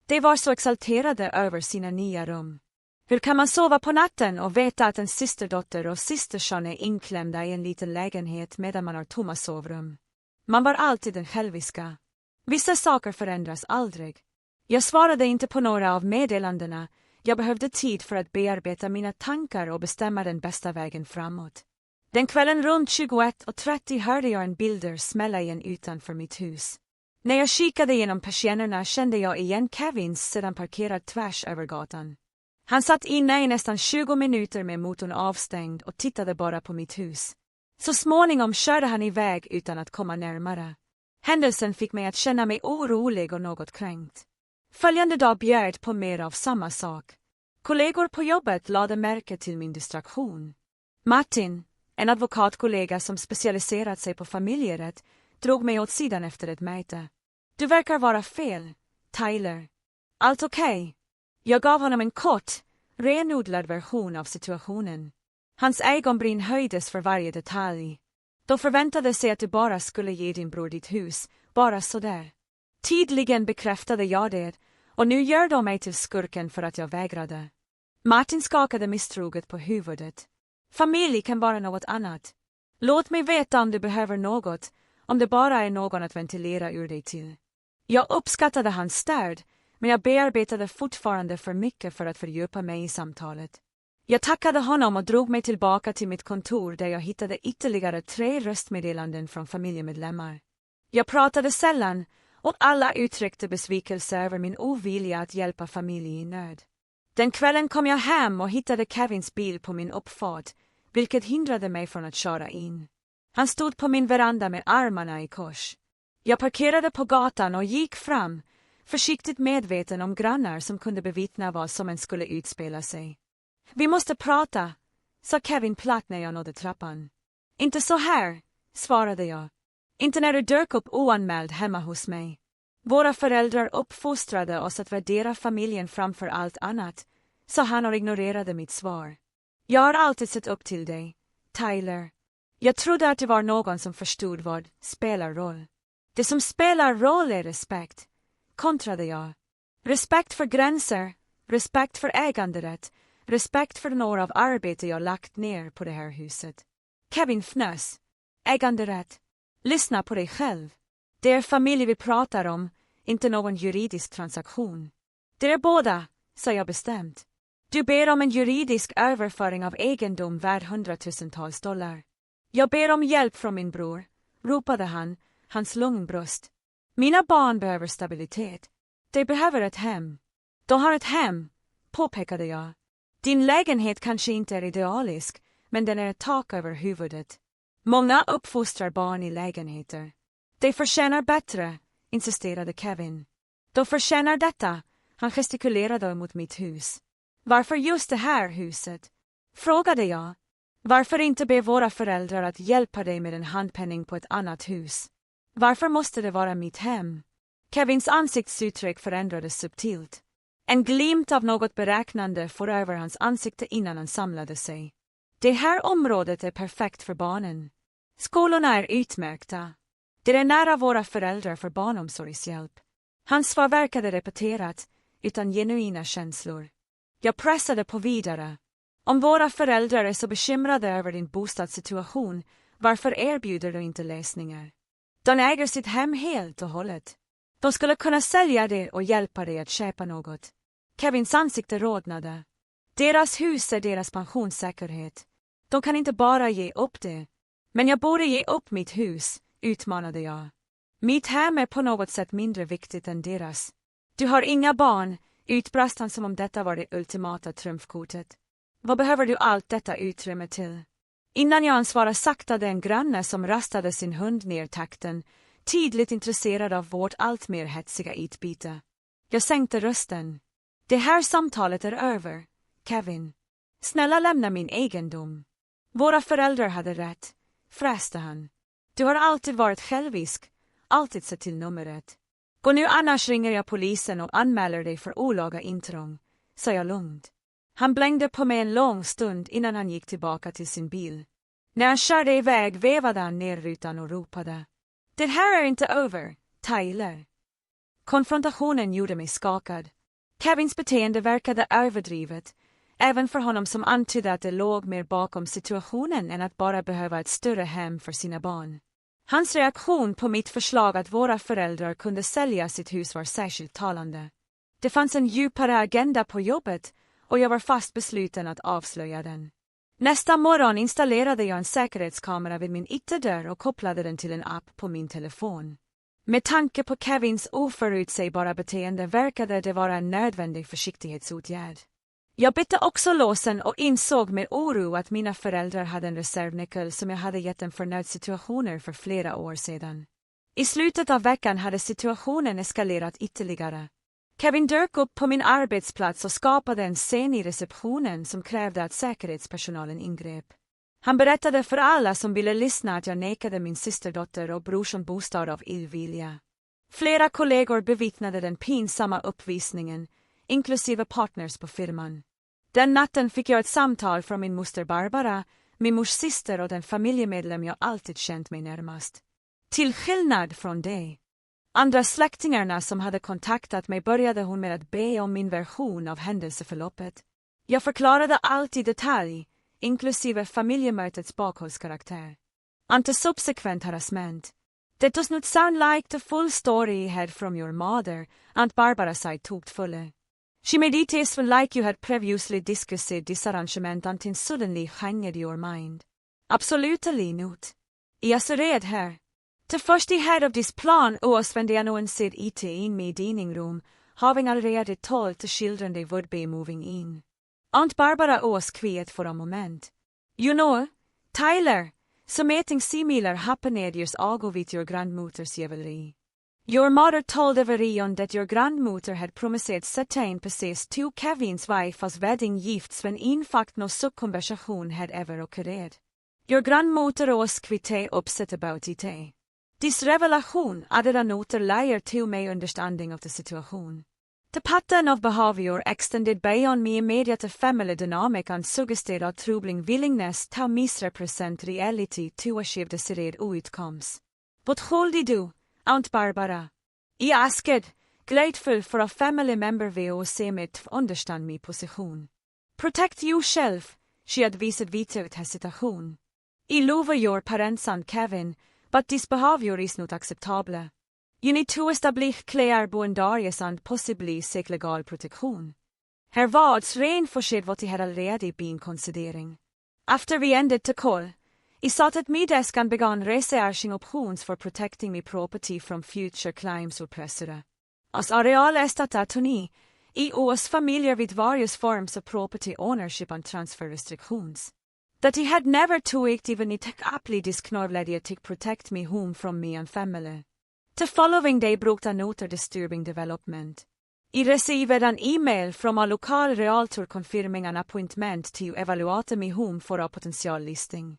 De var så exalterade över sina nya rum. Hur kan man sova på natten och veta att en systerdotter och systerson är inklämda i en liten lägenhet medan man har tomma sovrum? Man var alltid den själviska. Vissa saker förändras aldrig. Jag svarade inte på några av meddelandena. Jag behövde tid för att bearbeta mina tankar och bestämma den bästa vägen framåt. Den kvällen runt 21:30 hörde jag en bilder smälla igen utanför mitt hus. När jag kikade genom persiennerna kände jag igen Kevins sedan parkerad tvärs över gatan. Han satt inne i nästan 20 minuter med motorn avstängd och tittade bara på mitt hus. Så småningom körde han iväg utan att komma närmare. Händelsen fick mig att känna mig orolig och något kränkt. Följande dag bjöd på mer av samma sak. Kollegor på jobbet lade märke till min distraktion. Martin, en advokatkollega som specialiserat sig på familjerätt, drog mig åt sidan efter ett möte. Du verkar vara fel, Tyler. Allt okej? Jag gav honom en kort, renodlad version av situationen. Hans ögonbryn höjdes för varje detalj. De förväntade sig att du bara skulle ge din bror ditt hus, bara sådär. Tydligen bekräftade jag det, och nu gör de mig till skurken för att jag vägrade. Martin skakade misstroget på huvudet. Familj kan vara något annat. Låt mig veta om du behöver något, om det bara är någon att ventilera ur dig till. Jag uppskattade hans stöd, men jag bearbetade fortfarande för mycket för att fördjupa mig i samtalet. Jag tackade honom och drog mig tillbaka till mitt kontor där jag hittade ytterligare 3 röstmeddelanden från familjemedlemmar. Jag pratade sällan, och alla uttryckte besvikelse över min ovilja att hjälpa familj i nöd. Den kvällen kom jag hem och hittade Kevins bil på min uppfart, vilket hindrade mig från att köra in. Han stod på min veranda med armarna i kors. Jag parkerade på gatan och gick fram, försiktigt medveten om grannar som kunde bevittna vad som än skulle utspela sig. Vi måste prata, sa Kevin platt när jag nådde trappan. Inte så här, svarade jag. Inte när du dök upp oanmäld hemma hos mig. Våra föräldrar uppfostrade oss att värdera familjen framför allt annat, sa han och ignorerade mitt svar. Jag har alltid sett upp till dig, Tyler. Jag trodde att det var någon som förstod vad spelar roll. Det som spelar roll är respekt, kontrade jag. Respekt för gränser, respekt för äganderätt, respekt för några av arbete jag lagt ner på det här huset. Kevin fnös. Äganderätt. Lyssna på dig själv. Det är familj vi pratar om, inte någon juridisk transaktion. Det är båda, sa jag bestämt. Du ber om en juridisk överföring av egendom värd $100,000. Jag ber om hjälp från min bror, ropade han, hans lungbröst. Mina barn behöver stabilitet. De behöver ett hem. De har ett hem, påpekade jag. Din lägenhet kanske inte är idealisk, men den är ett tak över huvudet. Många uppfostrar barn i lägenheter. De förtjänar bättre, insisterade Kevin. De förtjänar detta, Han gestikulerade mot mitt hus. Varför just det här huset? Frågade jag. Varför inte be våra föräldrar att hjälpa dig med en handpenning på ett annat hus? Varför måste det vara mitt hem? Kevins ansiktsuttryck förändrades subtilt. En glimt av något beräknande for över hans ansikte innan han samlade sig. Det här området är perfekt för barnen. Skolorna är utmärkta. Det är nära våra föräldrar för barnomsorgshjälp. Hans svar verkade repeterat, utan genuina känslor. Jag pressade på vidare. Om våra föräldrar är så bekymrade över din bostadssituation, varför erbjuder du inte lösningar? De äger sitt hem helt och hållet. De skulle kunna sälja det och hjälpa dig att köpa något. Kevins ansikte rodnade. Deras hus är deras pensionssäkerhet. De kan inte bara ge upp det. Men jag borde ge upp mitt hus, utmanade jag. Mitt hem är på något sätt mindre viktigt än deras. Du har inga barn, utbrast han som om detta var det ultimata trumfkortet. Vad behöver du allt detta utrymme till? Innan jag ansvarade saktade en granne som rastade sin hund ner takten, tydligt intresserad av vårt allt mer hetsiga utbyte. Jag sänkte rösten. Det här samtalet är över, Kevin. Snälla lämna min egendom. Våra föräldrar hade rätt, fräste han. Du har alltid varit självisk, alltid sett till numret. Gå nu annars ringer jag polisen och anmäler dig för olaga intrång, sa jag lugnt. Han blängde på mig en lång stund innan han gick tillbaka till sin bil. När han körde iväg vevade han ner rutan och ropade. Det här är inte över, Tyler. Konfrontationen gjorde mig skakad. Kevins beteende verkade överdrivet, även för honom som antydde att det låg mer bakom situationen än att bara behöva ett större hem för sina barn. Hans reaktion på mitt förslag att våra föräldrar kunde sälja sitt hus var särskilt talande. Det fanns en djupare agenda på jobbet och jag var fast besluten att avslöja den. Nästa morgon installerade jag en säkerhetskamera vid min ytterdörr och kopplade den till en app på min telefon. Med tanke på Kevins oförutsägbara beteende verkade det vara en nödvändig försiktighetsåtgärd. Jag bytte också låsen och insåg med oro att mina föräldrar hade en reservnyckel som jag hade gett dem för nödsituationer för flera år sedan. I slutet av veckan hade situationen eskalerat ytterligare. Kevin dök upp på min arbetsplats och skapade en scen i receptionen som krävde att säkerhetspersonalen ingrep. Han berättade för alla som ville lyssna att jag nekade min systerdotter och brorson bostad av illvilja. Flera kollegor bevittnade den pinsamma uppvisningen, inklusive partners på firman. Den natten fick jag ett samtal från min moster Barbara, min mors syster och den familjemedlem jag alltid känt mig närmast. Till skillnad från dig. Andra släktingarna som hade kontaktat mig började hon med att be om min version av händelseförloppet. Jag förklarade allt i detalj, inklusive familjemötets bakhållskaraktär. Anti-subsequent harassment. That does not sound like the full story you had from your mother, Aunt Barbara said tågtfulle. She made it seem like you had previously discussed this arrangement until suddenly changed your mind. Absolutely not. Jag så rädd här. The first head of this plan was when they announced it in my dining room, having already told the children they would be moving in. Aunt Barbara was quiet for a moment. You know, Tyler, something similar happened years ago with your grandmother's jewelry. Your mother told everyone that your grandmother had promised certain pieces to Kevin's wife as wedding gifts when in fact no such conversation had ever occurred. Your grandmother was quite upset about it. This revelation added another layer to my understanding of the situation. The pattern of behavior extended beyond my immediate family dynamic and suggested a troubling willingness to misrepresent reality to achieve desired outcomes. What should I do, Aunt Barbara? I asked, grateful for a family member will see me to understand my position. Protect yourself, she advised without hesitation. I love your parents and Kevin, but this behavior is not acceptable. You need to establish clear boundaries and possibly seek legal protection. Her words reinforced what he had already been considering. After we ended the call, I sat at my desk and began researching options for protecting my property from future claims or pressure. As a real estate attorney, I was familiar with various forms of property ownership and transfer restrictions. That he had never tweaked even it aptly disknorvled to protect me home from me and family. The following day brought another disturbing development. I received an email from a lokal realtor confirming an appointment to evaluate my home for a potential listing.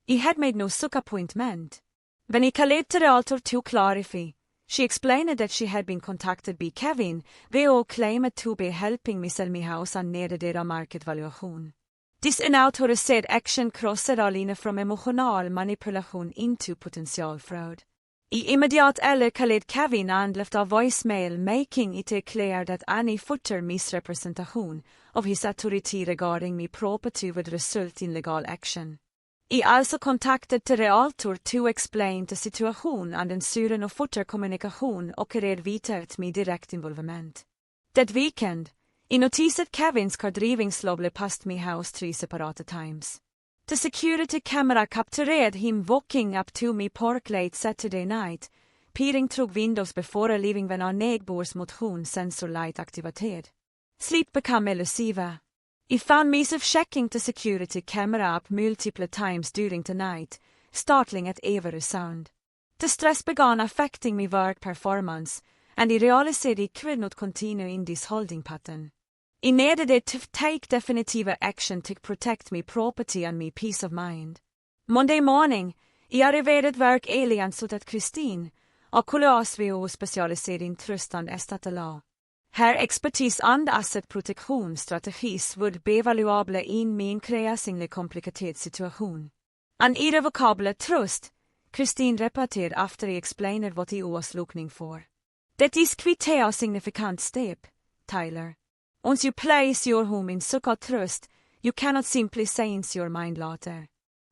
I had made no such appointment. When I called the realtor to clarify, she explained that she had been contacted by Kevin, who claimed to be helping me sell my house and near their market valuation. This unautoriserad action crossar alene from emotional manipulation into potential fraud. I immediate eller kallade Kevin and left a voicemail making it clear that any further misrepresentation of his authority regarding my property would result in legal action. I also contacted the realtor to explain the situation and ensure no further kommunikation och vidare med direkt involvement. That weekend, I noticed Kevins car driving slowly past my house 3 separate times. The security camera captured him walking up to me park late Saturday night, peering through windows before leaving when a neighbor's motion sensor light activated. Sleep became elusive. I found myself checking the security camera up multiple times during the night, startling at every sound. The stress began affecting my work performance, and I realized I could not continue in this holding pattern. I needed to take definitive action to protect my property and my peace of mind. Monday morning, I arriverade work early så att Christine, och kolosvio specialiserad in trust and estatala. Her expertise and asset protection strategies would be valuable in min kreasingle komplicerad situation. An irrevocable trust, Christine repeated after I explained what I was looking for. That is quite a significant step, Tyler. Once you place your home in such a trust, you cannot simply change your mind later.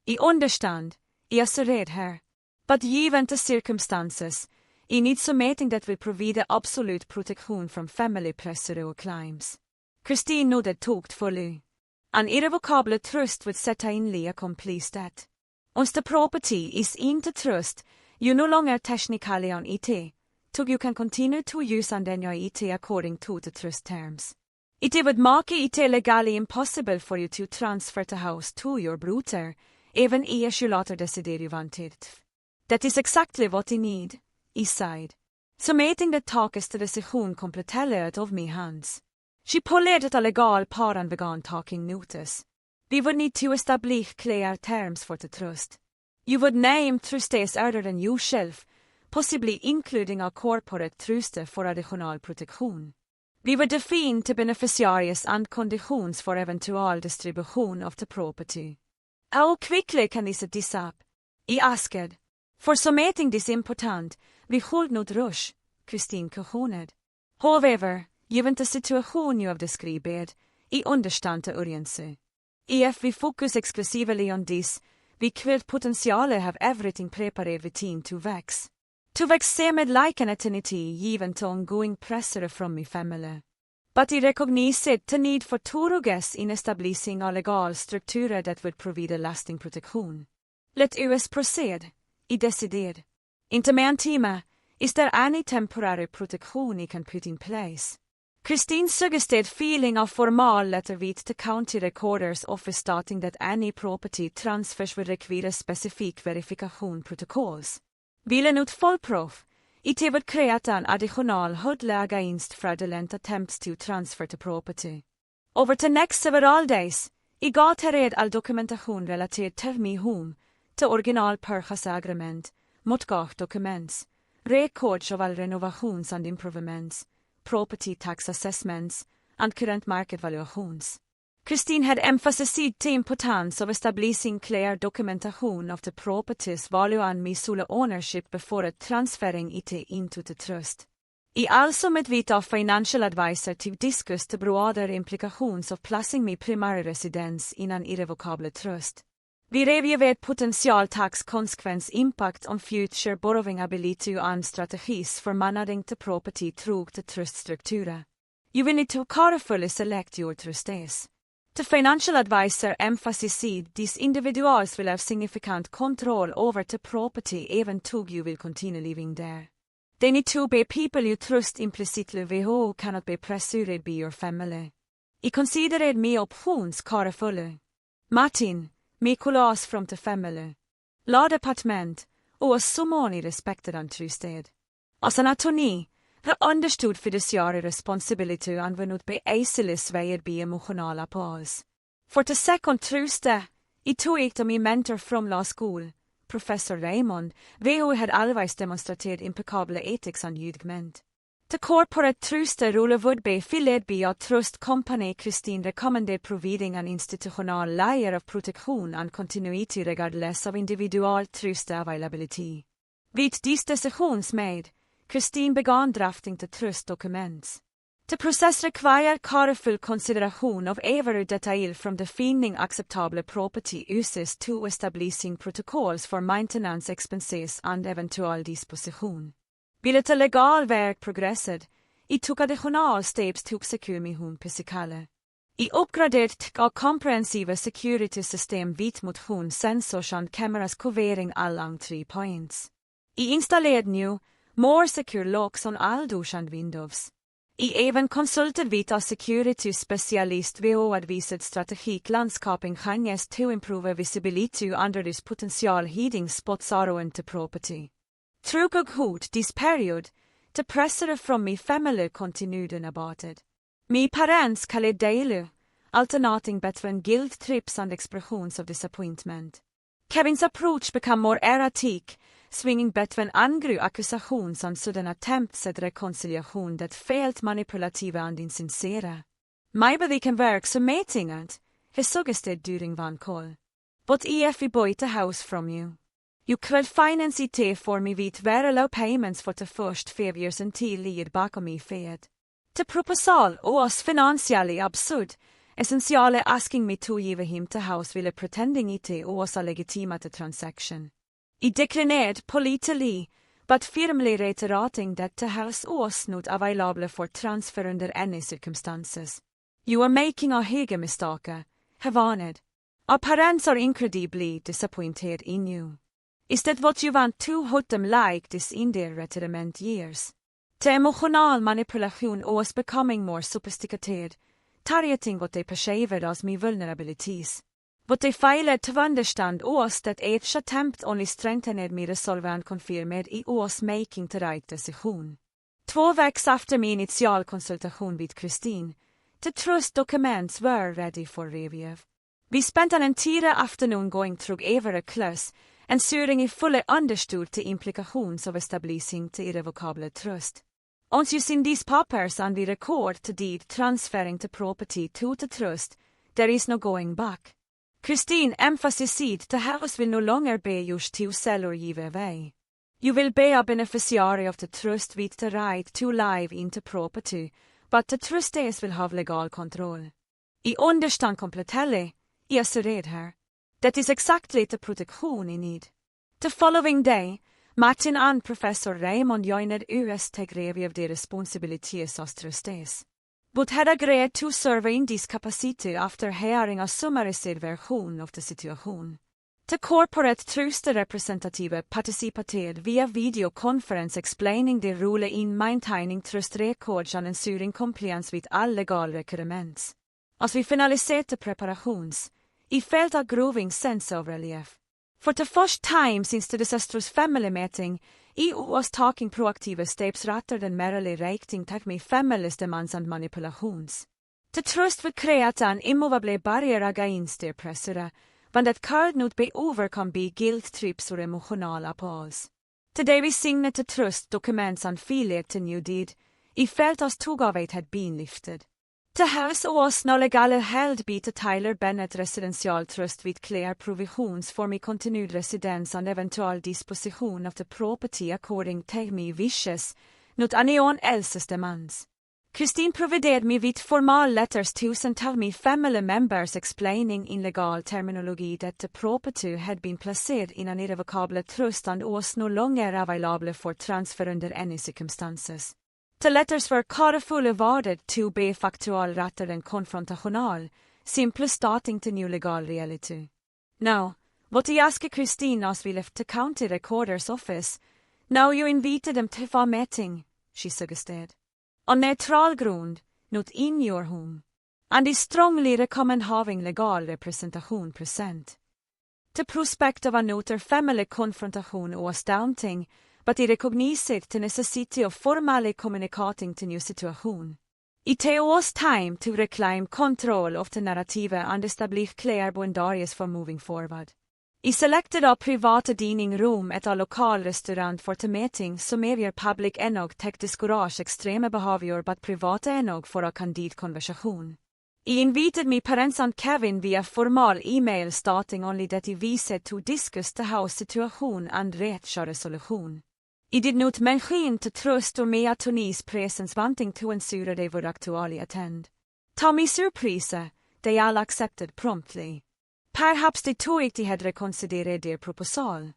I understand, I assured her. But given the circumstances, I need something that will provide absolute protection from family pressure or claims. Christine nodded thoughtfully. An irrevocable trust would certainly accomplish that. Once the property is in the trust, you no longer technically on it, so you can continue to use and then your it according to the trust terms. It would make it legally impossible for you to transfer the house to your brother, even if you later decided you wanted. That is exactly what I need, I said. So making the takes the decision completely out of my hands. She pulled a legal part and began talking notice. We would need to establish clear terms for the trust. You would name trustees other than yourself, possibly including a corporate trust for additional protection. We would define the beneficiaries and conditions for eventual distribution of the property. How quickly can this set this up? I asked. For something this important, we should not rush, Christine cautioned. However, given the situation you have described, I understand the urgency. If we focus exclusively on this, we could potentially have everything prepared within 2 weeks. 2 weeks seemed like an eternity given the ongoing pressure from my family. But I recognized the need for thoroughness in establishing a legal structure that would provide a lasting protection. Let us proceed, I decided. In the meantime, is there any temporary protection I can put in place? Christine suggested filing a formal letter with the county recorder's office stating that any property transfers would require specific verification protocols. Ville not foolproof, it would create an additional hoodle against fraudulent attempts to transfer the property. Over the next several days, I got red all documentation related to my home, the original purchase agreement, motgach documents, records of all renovations and improvements, property tax assessments, and current market valuations. Christine had emphasized the importance of establishing clear documentation of the property's value and my sole ownership before transferring it into the trust. I also met with a financial advisor to discuss the broader implications of placing my primary residence in an irrevocable trust. We reviewed potential tax consequence impact on future borrowing ability and strategies for managing the property through the trust structure. You will need to carefully select your trustees. The financial advisor emphasized these individuals will have significant control over the property even though you will continue living there. They need to be people you trust implicitly who cannot be pressured by your family. I considered my options carefully. Martin, my colleagues from the family, law department, och someone I respected and trusted. As an attorney, Her understood fiduciary responsibility and var not beeiselis veier be emotionala pause. For the second truste, I tog om min mentor from law school, Professor Raymond, WHO had always demonstrated impeccable ethics and judgment. The corporate truste rule would be filled by a trust company Christine recommended providing an institutional layer of protection and continuity regardless of individual trust availability. Vid these decisions made, Christine began drafting the trust documents. The process required careful consideration of every detail from defining acceptable property uses to establishing protocols for maintenance expenses and eventual disposition. Ville det legal verk progressed, I tog additional steps to secure mi hon pisikale. I uppgraderat av comprehensive security system vid mot hon sensors and cameras covering along 3 points. I installerade new, more secure locks on all doors and windows. I även konsulted vid a security specialist WHO advised strategic landscaping changes to improve visibility under this potential hiding spots around the property. Through hot this period, the pressure from me family continued unabated. Me parents kallade daily, alternating between guilt trips and expressions of disappointment. Kevin's approach became more erratic, swinging between angry accusations and sudden attempts at reconciliation that felt manipulative and insincere. Maybe they can work summating it, he suggested during one call. But if we buy the house from you, you could finance it for me with very low payments for the first 5 years until lead bakom me fed. The proposal was financially absurd, essentially asking me to give him the house while pretending it was a legitimate transaction. I declined politely, but firmly reiterating that the house was not available for transfer under any circumstances. You are making a huge mistake, he warned. Our parents are incredibly disappointed in you. Is that what you want to hold them like this in their retirement years? The emotional manipulation was becoming more sophisticated, targeting what they perceived as my vulnerabilities. What they failed to understand was that each attempt only strengthened my resolve and confirmed I was making the right decision. 2 weeks after my initial consultation with Christine, the trust documents were ready for review. We spent an entire afternoon going through every clause, ensuring I fully understood the implications of establishing the irrevocable trust. Once you see these papers and we record the deed transferring the property to the trust, there is no going back. Christine emphasized the house will no longer be used to sell or give away. You will be a beneficiary of the trust with the right to live in the property, but the trustees will have legal control. I understand completely, I assured her. That is exactly the protection I need. The following day, Martin and Professor Raymond joined us to review the responsibilities as trustees. But had agreed to serve in this capacity after hearing a summarized version of the situation. The corporate trust representative participated via video conference explaining the rule in maintaining trust records and ensuring compliance with all legal requirements. As we finalized the preparations, I felt a growing sense of relief. For the first time since the disastrous family meeting, I was taking proactive steps rather than merely reacting to my family's demands and manipulations. The trust would create an immovable barrier against their pressure, but that could not be overcome by guilt trips or emotional appalls. Today we signed the trust documents and filed the new deed. I felt as tugaveit had been lifted. The house was now legally held by the Tyler Bennett Residential Trust with clear provisions for my continued residence and eventual disposition of the property according to my wishes, not anyone else's demands. Christine provided me with formal letters to send to my family members explaining in legal terminology that the property had been placed in an irrevocable trust and was no longer available for transfer under any circumstances. The letters were carefully worded to be factual rather than confrontational, simply starting the new legal reality. Now, what I asked Christine as we left the county recorder's office, now you invited them to a meeting, she suggested. On neutral ground, not in your home. And I strongly recommend having legal representation present. The prospect of another family confrontation was daunting, but I recognize the necessity of formally communicating the new situation. It takes time to reclaim control of the narrative and establish clear boundaries for moving forward. I selected a private dining room at a lokal restaurant for the meeting som medger public enog tek discourage extreme behavior but private enog for a candid conversation. I invited my parents and Kevin via formal email stating only that I vised to discuss the house situation and reach a resolution. I did not mention to trust or me Tony's presence wanting to ensure they would actually attend. To my surprise, they all accepted promptly. Perhaps they thought they had reconsidered their proposal.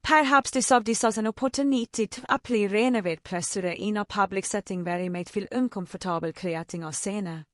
Perhaps they saw this as an opportunity to apply renovate pressure in a public setting where I might feel uncomfortable creating a scene.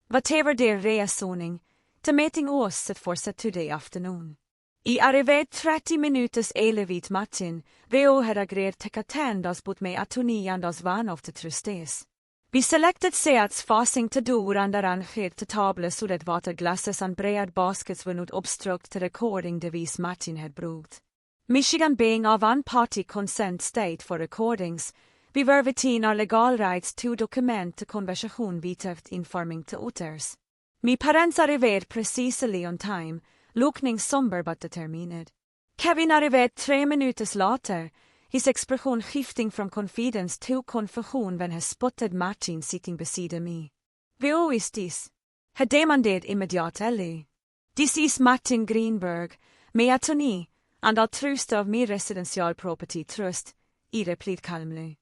Whatever their reasoning, the meeting was set for Saturday afternoon. I arrived 30 minutes early vid matchen, where I had agreed to attend as both my attorney and as one of the trustees. We selected seats facing the door and arranged the table so that water glasses and bread baskets were not obstruct the recording device matchen had brought. Michigan being a one-party consent state for recordings, we were within our legal rights to document the conversation without informing the others. My parents arrived precisely on time, looking somber but determined. Kevin arrived 3 minutes later, his expression shifting from confidence to confusion when he spotted Martin sitting beside me. Who is this? He demanded immediately. This is Martin Greenberg, my attorney, and a trust of my residential property trust, I replied calmly.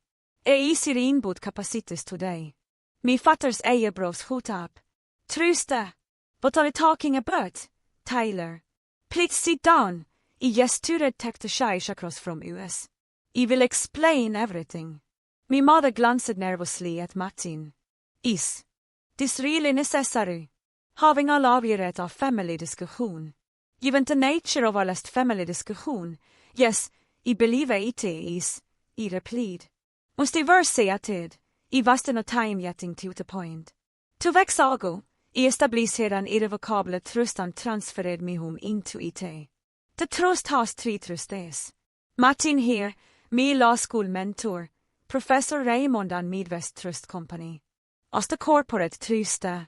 Is er inbud capacities today? My father's eyebrows shot up. Truste, what are we talking about? Tyler. Please sit down. I gestured take the shish across from us. I will explain everything. My mother glanced nervously at Martin. Is this really necessary? Having a avgjort a family discussion. Given the nature of our last family discussion, yes, I believe it is, I replied. Måste I verse säga tid, I wasted no time getting to the point. To växago, I established an irrevocable trust and transferred me home into it. The trust has 3 trustees. Martin here, my law school mentor, Professor Raymond and Midwest Trust Company. As the corporate truste,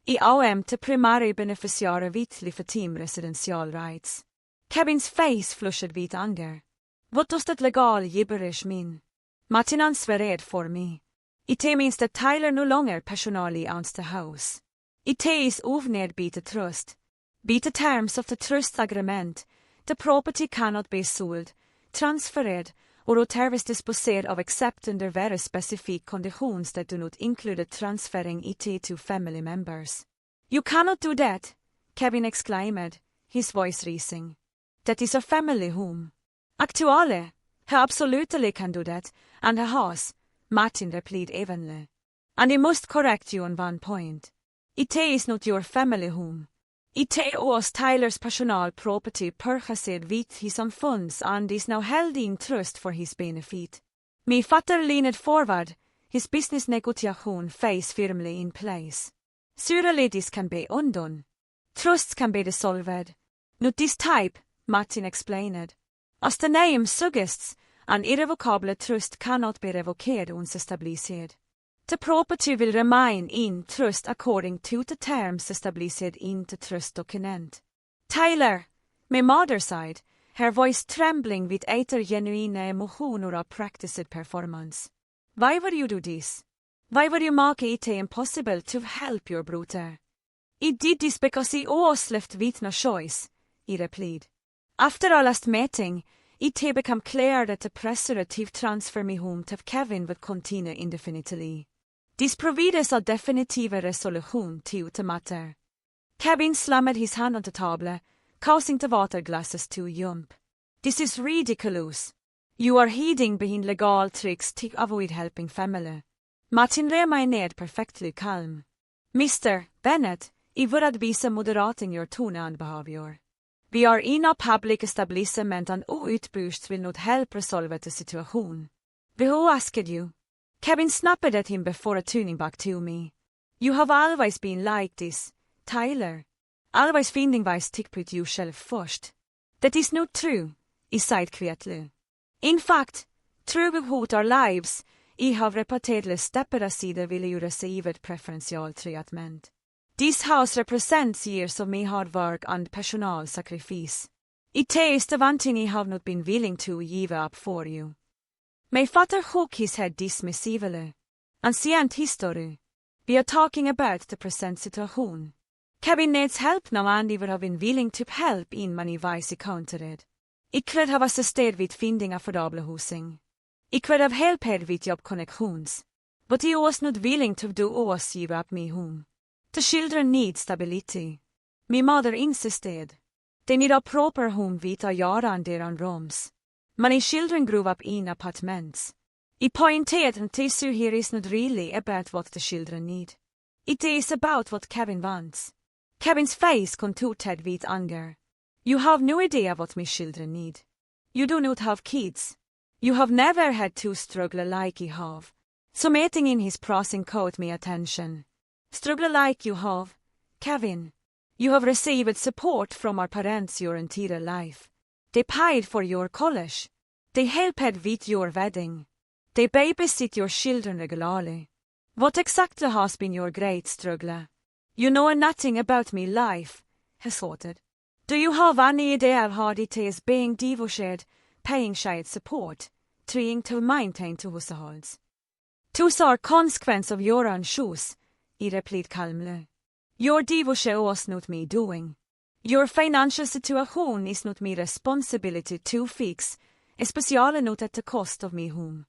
I am the primary beneficiary vitally for team residential rights. Kevin's face flushed with anger. What does that legal gibberish mean? Martin answered for me. It means that Tyler no longer personally owns the house. It is ovned by the trust. By the terms of the trust agreement, the property cannot be sold, transferred, or otherwise disposed of except under very specific conditions that do not include transferring it to family members. You cannot do that, Kevin exclaimed, his voice rising. That is a family home. Actually, he absolutely can do that, and he has, Martin replied evenly. And I must correct you on one point. It is not your family home. It was Tyler's personal property purchased with his own funds and is now held in trust for his benefit. My father leaned forward, his business negotiation face firmly in place. Surely this can be undone. Trusts can be dissolved. Not this type, Martin explained. As the name suggests, an irrevocable trust cannot be revoked once established. The property will remain in trust according to the terms established in the trust document. Tyler, my mother's side, her voice trembling with either genuine emotion or a practiced performance. Why would you do this? Why would you make it impossible to help your brother? I did this because he was left with no choice, I replied. After our last meeting, it became clear that the pressure to transfer me home to Kevin would continue indefinitely. This provides a definitive resolution to the matter. Kevin slammed his hand on the table, causing the water glasses to jump. This is ridiculous. You are hiding behind legal tricks to avoid helping family. Martin remained perfectly calm. Mr. Bennett, I would advise moderating your tone and behavior. We are in a public establishment and outbursts will not help resolve the situation. Who asked you? Kevin snapped at him before turning back to me. You have always been like this, Tyler. Always finding ways to put yourself first. That is not true, I said quietly. In fact, Throughout our lives, I have repeatedly stepped aside will you receive preferential treatment. This house represents years of my hard work and personal sacrifice. It is the one thing I have not been willing to give up for you. My father shook his head dismissively. Ancient history. We are talking about the present situation. Kevin needs help now and I would have been willing to help in many ways I countered. I could have assisted with finding affordable housing. I could have helped with job connections. But I was not willing to do or give up my home. The children need stability. My mother insisted. They need a proper home with a yard and their own rooms. Many children grew up in apartments. I pointed and this here is not really about what the children need. It is about what Kevin wants. Kevin's face contorted with anger. You have no idea what my children need. You do not have kids. You have never had to struggle like I have. Something in his prosing caught my attention. Struggle like you have, Kevin. You have received support from our parents your entire life. They paid for your college. They helped with your wedding. They babysit your children regularly. What exactly has been your great struggle? You know nothing about my life, he thought. Do you have any idea of how it is being divorced, paying child support, trying to maintain two households? Those are consequences of your own choice, I replied calmly. Your divorce was not me doing. Your financial situation is not my responsibility to fix, especially not at the cost of my home.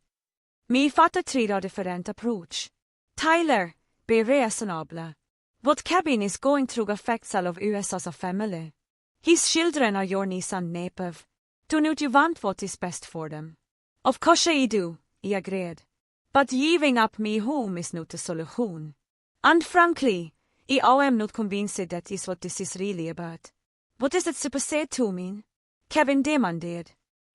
My father tried a different approach. Tyler, be reasonable. What Kevin is going through affects all of us as a family. His children are your niece and nephew. Do not you want what is best for them? Of course I do, I agreed. But giving up my home is not the solution. And frankly, I am not convinced that is what this is really about. What is it supposed to mean? Kevin demanded.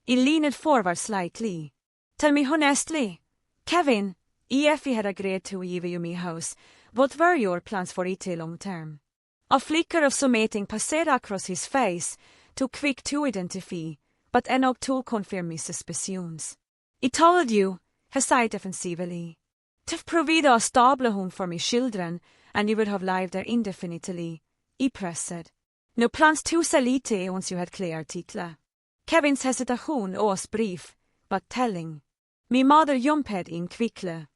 I leaned forward slightly. Tell me honestly, Kevin, if I had agreed to give you my house, what were your plans for it long term? A flicker of something passed across his face, too quick to identify, but enough to confirm my suspicions. I told you, he said defensively, to provide a stable home for my children, and you would have lived there indefinitely, I pressed. No plans to sell it once you had clear titlar. Kevin's hesitation was brief, but telling. My mother jumped in quickly.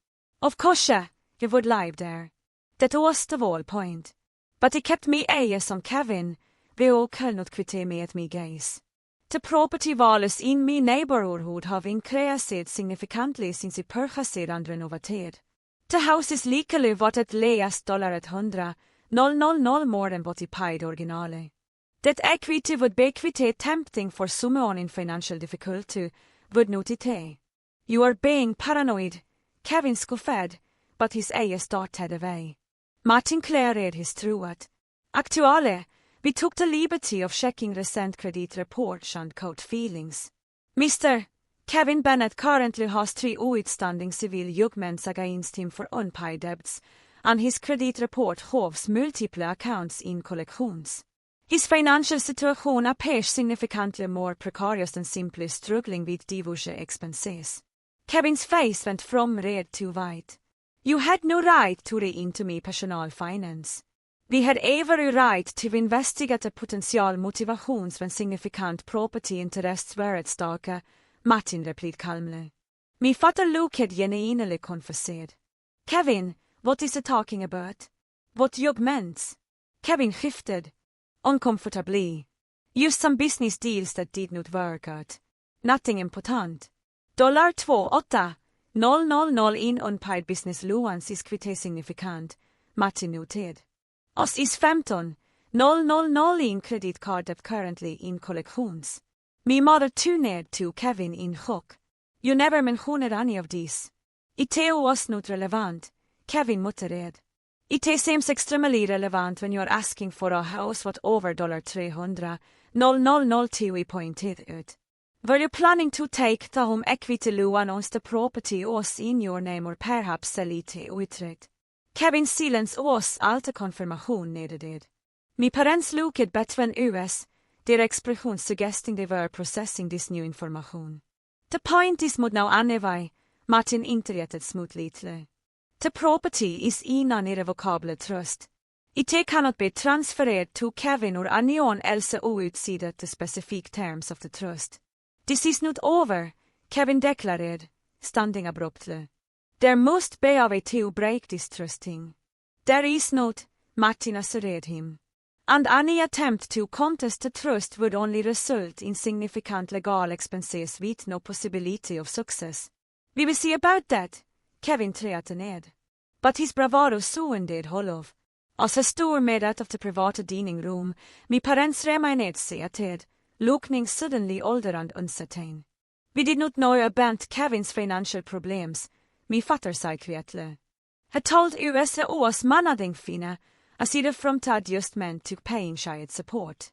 Of course, you would live there. That was the whole point. But it kept me som Kevin, vi all could not quitte me at me gaze. The property values in my neighborhood have increased significantly since I purchased and renovated. The house is legally worth at least $100, $000 more than what I paid originally. That equity would be quite tempting for someone in financial difficulty, would not it? You are being paranoid, Kevin scoffed, but his eyes started away. Martin cleared his throat. Actually, we took the liberty of checking recent credit reports and caught feelings. Mr. Kevin Bennett currently has 3 outstanding civil judgments against him for unpaid debts, and his credit report shows multiple accounts in collections. His financial situation appears significantly more precarious than simply struggling with divorce expenses. Kevin's face went from red to white. You had no right to read into my personal finance. We had every right to investigate the potential motivations when significant property interests were at stake, Martin replied calmly. My father looked genuinely confused. Kevin, what is it talking about? What judgments? Kevin shifted. Uncomfortably. Used some business deals that did not work out. Nothing important. $2,800 in unpaid business loans is quite significant, Martin noted. As is 15,000 in credit card debt currently in collections. My mother tuned to Kevin in shock. You never mentioned any of this. It was not relevant, Kevin muttered. It seems extremely relevant when you are asking for a house worth over $300,000 we pointed out. Were you planning to take the home equity loan once the property was in your name or perhaps sell it outright? Kevin's silence was allt konfirmation needed. My parents looked between us, their expressions suggesting they were processing this new information. The point is mot now anevai, Martin interjetet smut litle. The property is inan irrevocable trust. It cannot be transferred to Kevin or anyone else outside the specific terms of the trust. This is not over, Kevin declared, standing abruptly. There must be a way to break this trusting. There is not, Martin assured him. And any attempt to contest the trust would only result in significant legal expenses with no possibility of success. We will see about that, Kevin treate ned. But his bravado soon did hollow. As a stor med out of the private dining room, mi parents remained seated, looking suddenly older and uncertain. We did not know about Kevin's financial problems, mi fatter sa kvetle. He told USO's manading fina, as he from tad just meant to paying child support.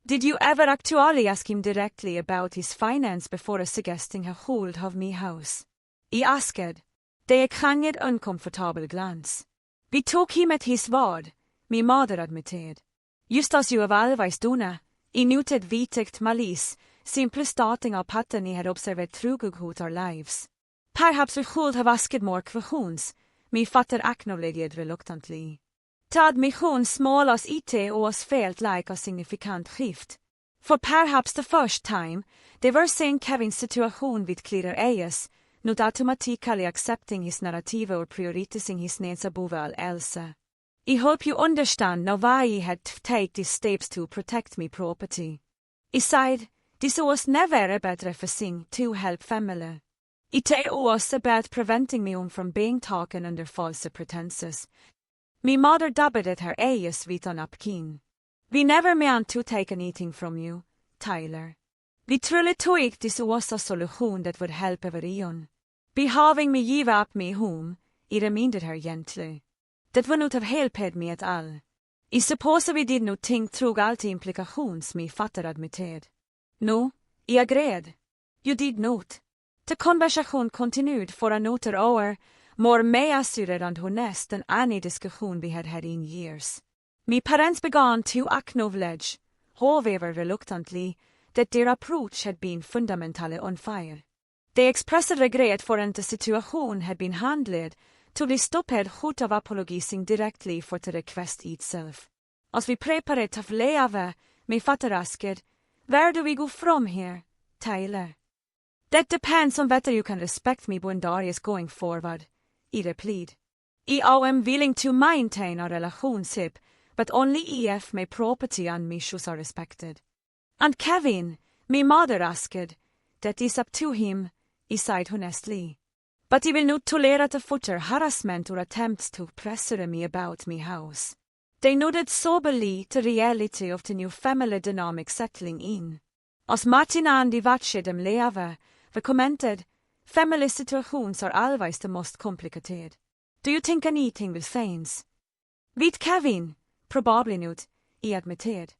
Did you ever actually ask him directly about his finance before suggesting a hold of me house? I asked. Det kranged uncomfortable glans. Vi tog him at his word, mi mother admitted. Just as you have always done, I noted vitekt malis, simple starting av pattern I had observed throughout our lives. Perhaps we should have asked more questions, mi fatter acknowledged reluctantly. The admission small as it was felt like a significant shift. For perhaps the first time, they were seeing Kevin's situation with clearer eyes, not automatically accepting his narrative or prioritizing his needs above all else. I hope you understand now why I had to take these steps to protect my property. I said, this was never about refusing to help family. It was about preventing me from being taken under false pretenses. My mother dabbed at her eyes with a napkin. We never meant to take anything from you, Tyler. We truly thought this was a solution that would help everyone. By having me give up my home, I reminded her gently. That would not have helped me at all. I suppose we did not think through all the implications, my father admitted. No, I agreed. You did not. The conversation continued for another hour, more measured and honest than any discussion we had had in years. My parents began to acknowledge, however reluctantly, that their approach had been fundamentally unfair. They expressed regret for the situation had been handled, to be stopped out of apologizing directly for the request itself. As we prepared to leave, my father asked, where do we go from here, Tyler? That depends on whether you can respect me when Darius going forward, I replied. I am willing to maintain a relationship, but only if my property and my shoes are respected. And Kevin, my mother asked, that is up to him, I said honestly. But he will not tolerate a further harassment or attempts to pressure me about my house. They nodded soberly the reality of the new family dynamic settling in. As Martin and I watched them leave, we commented, family situations are always the most complicated. Do you think anything will change? With Kevin, probably not, I admitted.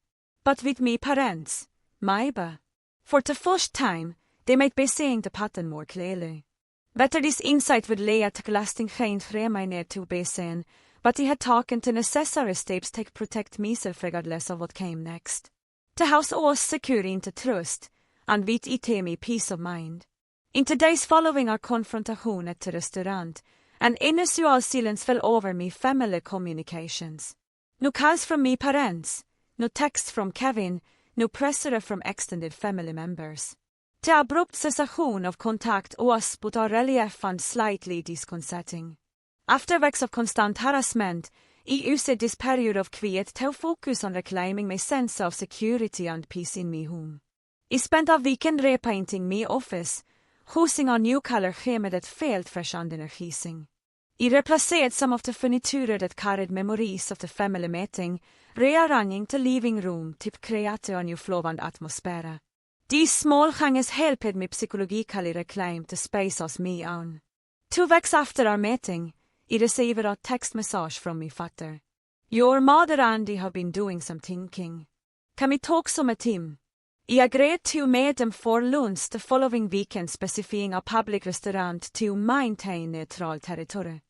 But with me parents, maybe. For the first time, they might be seeing the pattern more clearly. Whether this insight would lay at lasting change remained to be seen, but he had taken the necessary steps to protect myself regardless of what came next. The house was secure in the trust, and with it me peace of mind. In the days following our confrontation at the restaurant, an initial silence fell over me family communications. No calls from me parents, no texts from Kevin, no pressure from extended family members. The abrupt cessation of contact was but a relief and slightly disconcerting. After weeks of constant harassment, I used this period of quiet to focus on reclaiming my sense of security and peace in my home. I spent a weekend repainting my office, hosting a new color scheme that felt fresh and energizing. I replaced some of the furniture that carried memories of the family meeting, rearranging the living room to create a new flow and atmosphere. These small changes helped me psychologically reclaim the space as me own. 2 weeks after our meeting, I received a text message from my father. Your mother and I have been doing some thinking. Can we talk some at him? I agreed to meet them for lunch the following weekend, specifying a public restaurant to maintain neutral territory.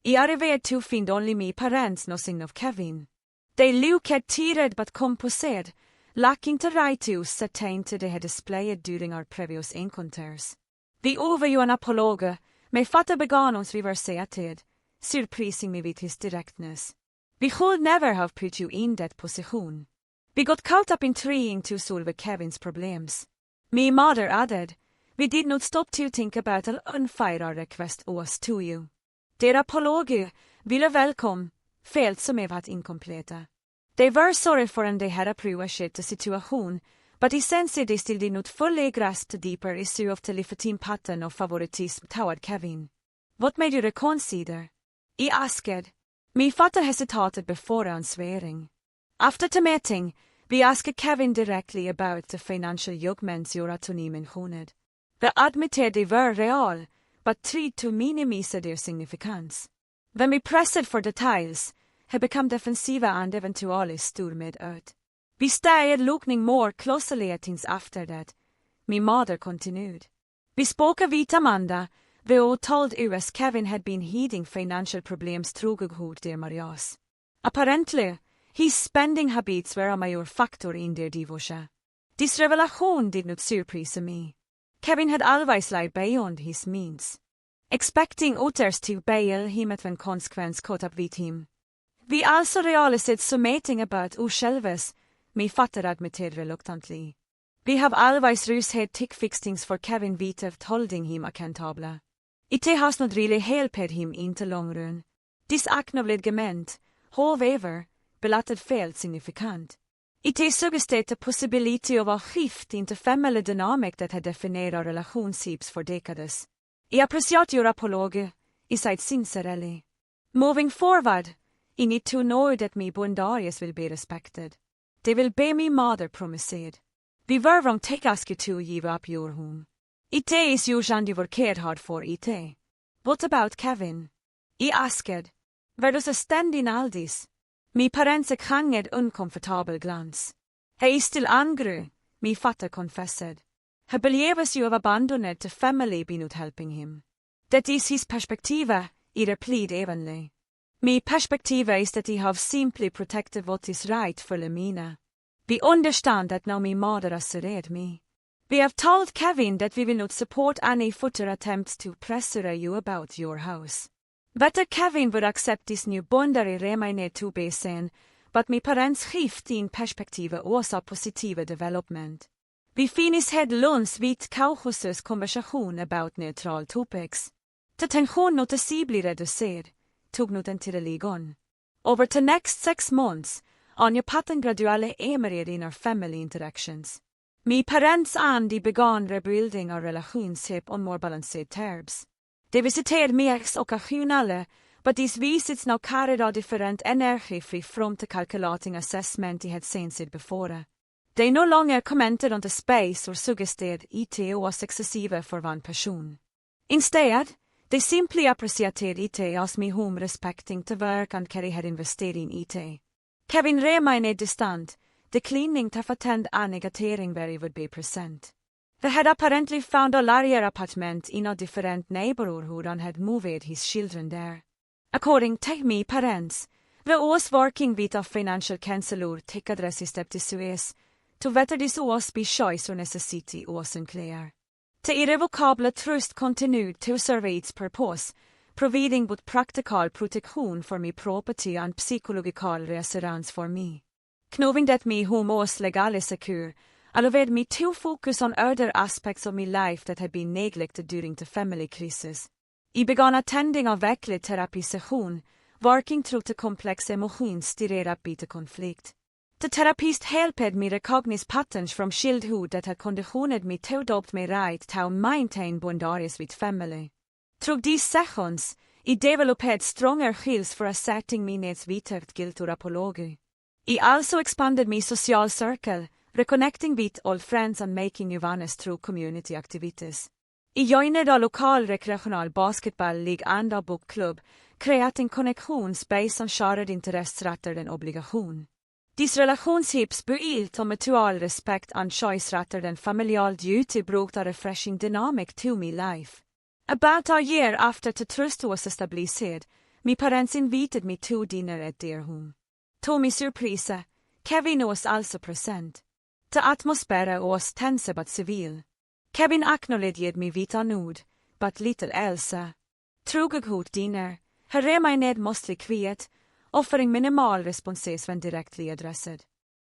I arrived to find only my parents, nothing of Kevin. They looked tired but composed, lacking the right to certain they had displayed during our previous encounters. Vi över ju en apologe, men fatta began oss vi var sätid, surprising me vid his directness. Vi should never have put you in that position. We got caught up in trying to solve Kevin's problems. Me mother added, we did not stop to think about an unfair request us to you. Der apologe ville welcome, felt som varit inkompleta. They were sorry for and they had appreciated the situation, but essentially they still did not fully grasp the deeper issue of the lifetime pattern of favoritism toward Kevin. What made you reconsider? I asked. Me father hesitated before answering. After the meeting, we asked Kevin directly about the financial judgments your attorney mentioned. They admitted they were real, but tried to minimize their significance. When we pressed for details, he became defensive and eventually stormed out. We started looking more closely at things after that. My mother continued. We spoke of it Amanda, we all told us Kevin had been heeding financial problems through their marriage. Apparently, his spending habits were a major factor in their divorce. This revelation did not surprise me. Kevin had always lived beyond his means, expecting others to bail him at when consequence caught up with him. We also realized something about ourselves, my father admitted reluctantly. We have always had thick fixings for Kevin Vitav holding him accountable. It has not really helped him in the long run. This acknowledgement, however, belatted felt significant. It suggested the possibility of a shift in the family dynamic that had defined our relationships for decades. I appreciate your apology, I said sincerely. Moving forward, I need to know that my boundaries will be respected. They will be my mother promised. We were wrong to ask you to give up your home. It is you and you worked hard for it. What about Kevin? I asked. Where does a stand in all this? My parents hanged uncomfortable glance. He is still angry, my father confessed. He believes you have abandoned the family by not helping him. That is his perspective, I replied evenly. My perspective is that I have simply protected what is right for Mina. We understand that now my mother has read me. We have told Kevin that we will not support any further attempts to pressure you about your house. Whether Kevin would accept this new boundary remained to be seen, but my parents shift in perspektive was a positive development. We finished lunch with cautious conversation about neutral topics. The tension noticeably reduced, tog not entirely gone. Over the next 6 months, Anja pattern gradually emerged in our family interactions. My parents and I began rebuilding our relationship on more balanced terms. De visiterade mig occasionally, but these visits now carried a different energy from the calculating assessment I had seen before. They no longer commented on the space or suggested it was excessive for one person. Instead, they simply appreciated it as my home respecting the work and Kerry had invested in it. Kevin remained distant, declining to attend any gathering where he would be present. They had apparently found a larger apartment in a different neighborhood and had moved his children there. According to my parents, we was working with a financial counselor to address his skepticism, to whether this was by choice or necessity was unclear. The irrevocable trust continued to serve its purpose, providing both practical protection for my property and psychological reassurance for me. Knowing that my home was legally secure, allowed me to focus on other aspects of my life that had been neglected during the family crisis. I began attending a weekly therapy session, working through the complex emotions stirred by the conflict. The therapist helped me recognize patterns from childhood that had conditioned me to adopt my right to maintain boundaries with family. Through these sessions, I developed stronger skills for asserting my needs without guilt or apology. I also expanded my social circle, reconnecting with old friends and making new ones through community activities. I joined a local recreational basketball league and a book club, creating connections based on shared interests rather than obligation. These relationships built on mutual respect and choice rather than familial duty brought a refreshing dynamic to my life. About a year after the trust was established, my parents invited me to dinner at their home. To my surprise, Kevin was also present. The atmosphere was tense but civil. Kevin acknowledged mig vita nud, but little Elsa. Trugig hot diner, herre mig ned mostly quiet, offering minimal responses when directly addressed.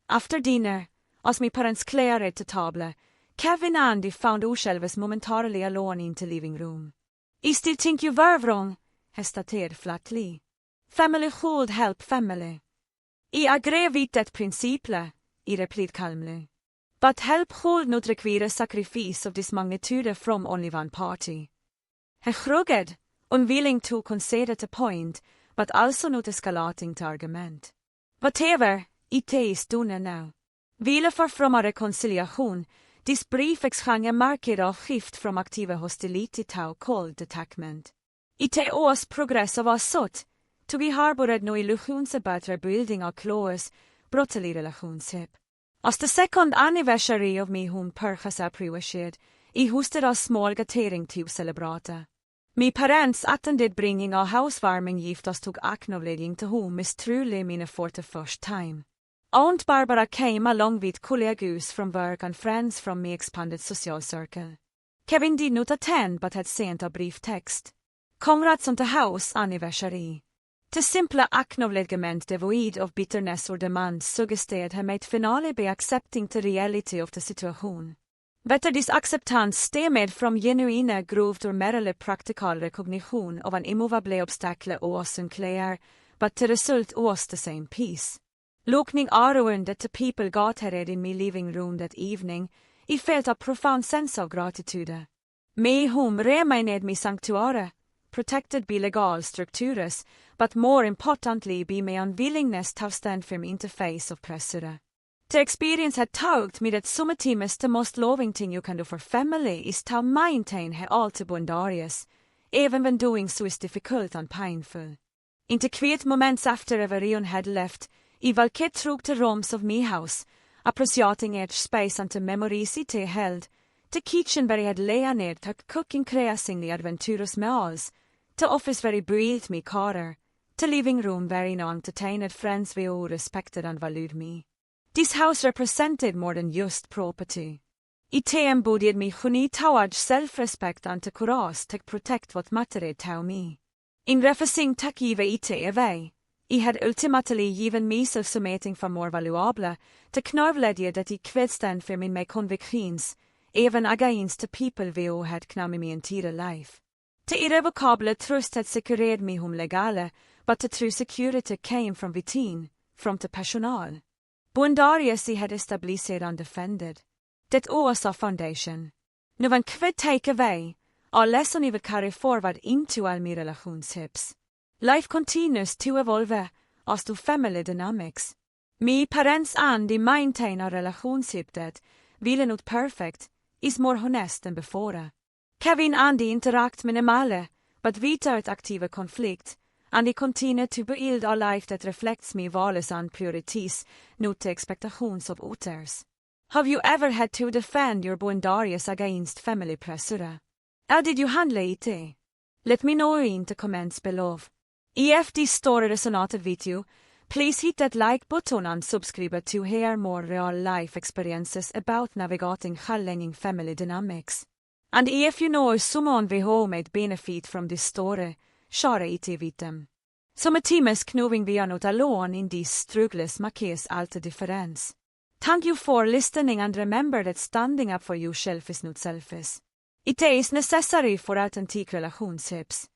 After dinner, as my parents cleared to table, Kevin and I found ourselves momentarily alone in the living room. I still think you were wrong, he stated flatly. Family should help family. I agree with that principle, I replied calmly. But help should not require sacrifice of this magnitude from only one party. He shrugged, unwilling to concede the point, but also not escalating the argument. Whatever, it is done now. Wille for from a reconciliation, this brief exchange markerar a shift from active hostility to cold detachment. It was progress of a sort, to be harbored no illusions about rebuilding a close, brotherly relationship. As the second anniversary of me home purchase appreciated, I hosted a small gathering to celebrate. My parents attended bringing a housewarming gift as tog acknowledging to whom is truly mine for the first time. Aunt Barbara came along with colleagues from work and friends from my expanded social circle. Kevin did not attend but had sent a brief text. Congrats on the house anniversary. The simple acknowledgement devoid of bitterness or demand suggested he might finally be accepting the reality of the situation. Whether this acceptance stemmed from genuine grovt or merely practical recognition of an immovable obstacle was unclear, but the result was the same peace. Looking around at the people gathered in my living room that evening, I felt a profound sense of gratitude. My home remained my sanctuary, protected by legal structures, but more importantly by my unwillingness to stand firm in the face of pressure. The experience had taught me that sometimes the most loving thing you can do for family is to maintain her alter boundaries, even when doing so is difficult and painful. In the quiet moments after everyone had left, I valkade through the rooms of my house, appreciating each space and the memories it held, the kitchen where I had lain near to cook increasingly adventurous meals, the office where I breathed me carer, the living room where I entertained friends who all respected and valued me. This house represented more than just property. It embodied me honey towards self-respect and the courage to protect what mattered to me. In refusing to give it away, I had ultimately given myself something far more valuable, the knowledge that I could stand for my convictions, even against the people who had known me entire life. The irrevocable trust had secured me home legale, but the true security came from within, from the personal. Boundaries I had established and defended. That was a foundation. No one could take away, or lesson I would carry forward into all my relationships. Life continues to evolve as to family dynamics. My parents and I maintain a relationship that, while not perfect, is more honest than before. Kevin and I interact minimally, but without active conflict, and I continue to build a life that reflects my values and priorities, not the expectations of others. Have you ever had to defend your boundaries against family pressure? How did you handle it? Let me know in the comments below. If this story resonated with you, please hit that like button and subscribe to hear more real-life experiences about navigating challenging family dynamics. And if you know someone who might benefit from this story, share it with them. Sometimes knowing we are not alone in these struggles makes all the difference. Thank you for listening and remember that standing up for yourself is not selfish. It is necessary for authentic relationships.